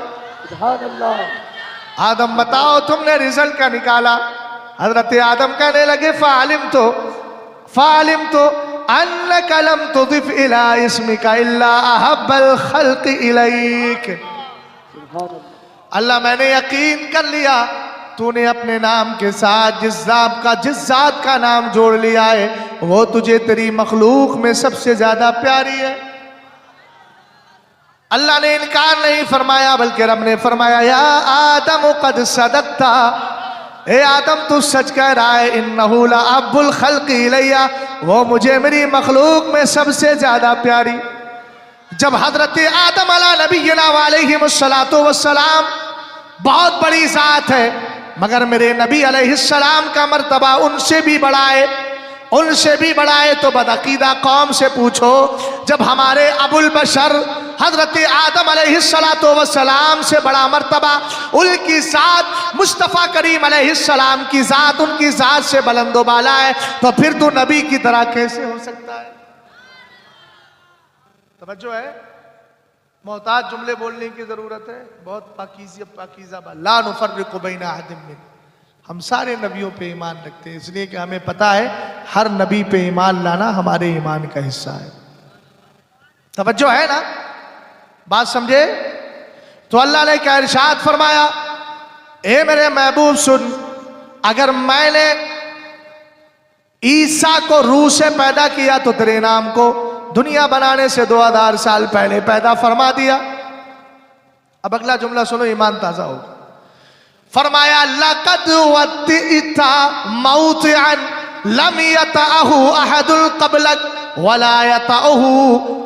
सुभान अल्लाह। आदम बताओ, तुमने रिजल्ट क्या निकाला? हजरत आदम कहने लगे, फ़ालिम तो अन्नक लम तुज़िफ़ इला इस्मिका इल्ला अहब्बल ख़ल्क़ि इलैक। अल्लाह, मैंने यकीन कर लिया, तूने अपने नाम के साथ जिस ज़ात का नाम जोड़ लिया है, वो तुझे तेरी मखलूक में सबसे ज्यादा प्यारी है। अल्लाह ने इनकार नहीं फरमाया, बल्कि रब ने फरमाया, या आदम क़द सदक़ता, ए आदम तू सच कह रहा है, इन्नहु लअब्बुल ख़ल्क़ि इलैया, वो मुझे मेरी मखलूक में सबसे ज्यादा प्यारी। जब हजरत आदम अला नबीना अलैहिमुस्सलातु वस्सलाम बहुत बड़ी ज़ात है, मगर मेरे नबी अलैहिस्सलाम का मर्तबा उनसे भी बड़ा है, उनसे भी बड़ा है। तो बदअकीदा कौम से पूछो, जब हमारे अबुल बशर हजरत आदम अलैहिस्सलातु वस्सलाम से बड़ा मर्तबा उनकी ज़ात मुस्तफ़ा करीम अलैहिस्सलाम की ज़ात उनकी ज़ात से बुलंद बाला है, तो फिर तू नबी की तरह कैसे हो सकता है? तवज्जो है, मोहताज जुमले बोलने की ज़रूरत है। बहुत पाकीज़ा ला नुफ़र्रिक़ु बैन अहदिन मिन, हम सारे नबियों पे ईमान रखते हैं, इसलिए कि हमें पता है हर नबी पे ईमान लाना हमारे ईमान का हिस्सा है। तवज्जो है ना, बात समझे? तो अल्लाह ने क्या इरशाद फरमाया, ए मेरे महबूब सुन, अगर मैंने ईसा को रूह से पैदा किया तो तेरे नाम को दुनिया बनाने से 2000 साल पहले पैदा फरमा दिया। अब अगला जुमला सुनो, ईमान ताजा होगा। फरमाया लक़द वत्तिअता मौतिअन लम यतअहु अहदुल क़ब्लक वला यतअहु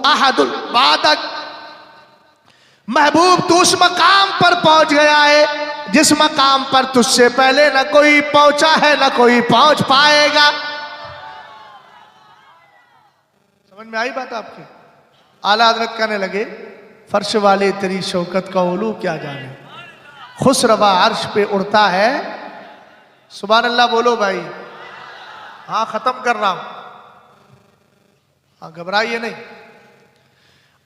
अहदुल बादक। महबूब तू उस मकाम पर पहुंच गया है जिस मकाम पर तुझसे पहले न कोई पहुंचा है न कोई पहुंच पाएगा। समझ में आई बात आपकी? आला हज़रत कहने लगे, फर्श वाले तेरी शौकत का उलू क्या जाने, खुसरवा अर्श पे उड़ता है। सुभान अल्लाह बोलो भाई। हाँ खत्म कर रहा हूं, हाँ घबराइए नहीं।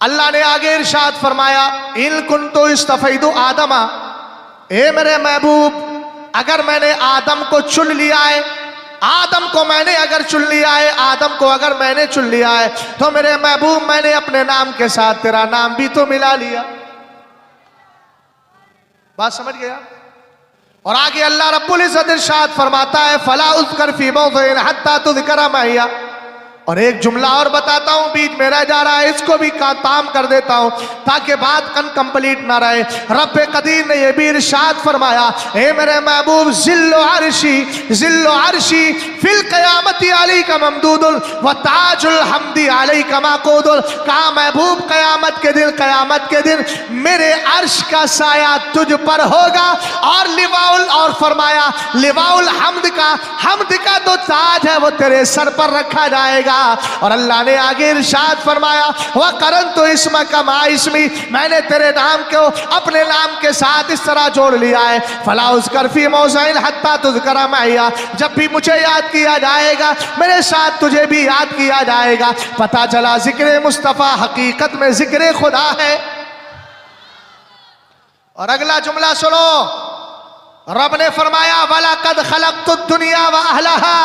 अल्लाह ने आगे इरशाद फरमाया, इन कुन्तु इस्तफ़ैतु आदमा, ए मेरे महबूब अगर मैंने आदम को चुन लिया है, आदम को मैंने अगर चुन लिया है, आदम को अगर मैंने चुन लिया है तो मेरे महबूब मैंने अपने नाम के साथ तेरा नाम भी तो मिला लिया। बात समझ गया? और आगे अल्लाह रब्बुल इज़्ज़त इरशाद फरमाता है, फला उज़कर फी मौज़िन हत्ता तुज़करा मैया। और एक जुमला और बताता हूं, बीच में रह जा रहा है, इसको भी काम कर देता हूं ताकि बात कंप्लीट ना रहे। रब्बे कदीर ने यह भी इरशाद फरमाया, ए मेरे महबूब जिल्लो अर्शी फिल क़यामती अलैका ममदूदुल व ताजुल हम्दी अलैका माक़ूदुल। कहा महबूब क़यामत के दिन मेरे अर्श का साया तुझ पर होगा और लिवाउल, और फरमाया लिवाउल हम्द का तो ताज है वो तेरे सर पर रखा जाएगा। और अल्लाह ने आगे इरशाद फरमाया, वह करन तो इसमा कमा इसमी, मैंने तेरे नाम को अपने नाम के साथ इस तरह जोड़ लिया है। फला उज़कर फी मौज़िन हत्ता तुज़करा मैया, जब भी मुझे याद किया जाएगा मेरे साथ तुझे भी याद किया जाएगा। पता चला जिक्र मुस्तफ़ा हकीकत में जिक्र खुदा है। और अगला जुमला सुनो, रब ने फरमाया, वलक़द खलक़तुद दुनिया व अहलहा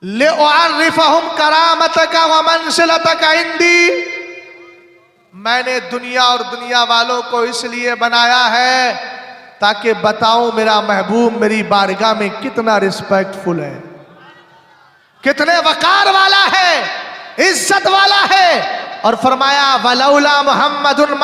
लिउअर्रिफहुम करामतका व मंज़िलतका इंदी। मैंने दुनिया और दुनिया वालों को इसलिए बनाया है ताकि बताऊं मेरा महबूब मेरी बारगाह में कितना रिस्पेक्टफुल है, कितने वकार वाला है, इज्जत वाला है। और फरमाया वलौला मुहम्मदुन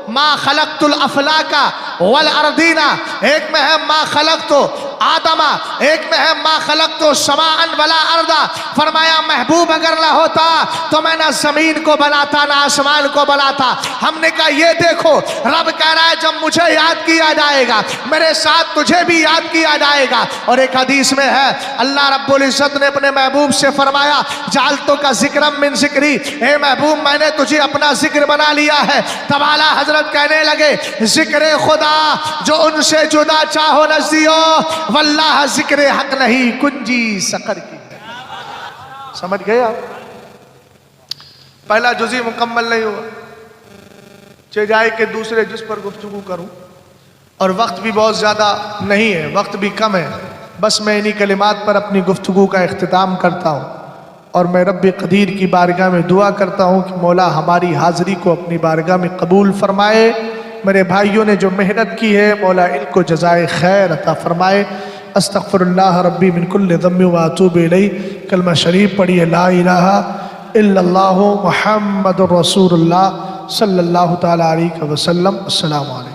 मा खलक़तुल अफ़लाका वल अर्दीना। एक में है मा खलक़तु आदमा, एक में है मा खलक़तु समाअन वला अर्दा। फरमाया महबूब अगर ना होता तो मैं ना जमीन को बनाता ना आसमान को बनाता। हमने कहा ये देखो, रब कह रहा है जब मुझे याद किया जाएगा मेरे साथ तुझे भी याद किया जाएगा। और एक हदीस में है अल्लाह रब्बुल इज़्ज़त ने अपने महबूब से फरमाया, जालतो का जिक्रम मिन जिक्री, ए महबूब मैंने तुझे अपना जिक्र बना लिया है। तब आला हजरत कहने लगे, जिक्र खुदा जो उनसे जुदा चाहो नज़ियो, वल्लाह जिक्र हक नहीं कुंजी सकर की। समझ गए आप? पहला जुज़ी मुकम्मल नहीं हुआ, चे जाए कि दूसरे जुज़ पर गुफ्तगू करूं, और वक्त भी बहुत ज़्यादा नहीं है, वक्त भी कम है। बस मैं इन्हीं कलिमात पर अपनी गुफ्तगू का इख्तिताम करता हूँ और मैं रब्बे क़दीर की बारगाह में दुआ करता हूँ कि मौला हमारी हाज़िरी को अपनी बारगाह में कबूल फरमाए। मेरे भाइयों ने जो मेहनत की है मौला इनको जज़ाए खैर अता फरमाए। अस्तग़फिरुल्लाह रब्बी मिन कुल्लि ज़म्बिन व अतूबु इलैह। कलमा शरीफ पढ़िए, ला इलाहा इल्लल्लाहु मुहम्मदुर रसूलुल्लाह सल्लल्लाहु तआला अलैहि वसल्लम। अस्सलामु अलैकुम।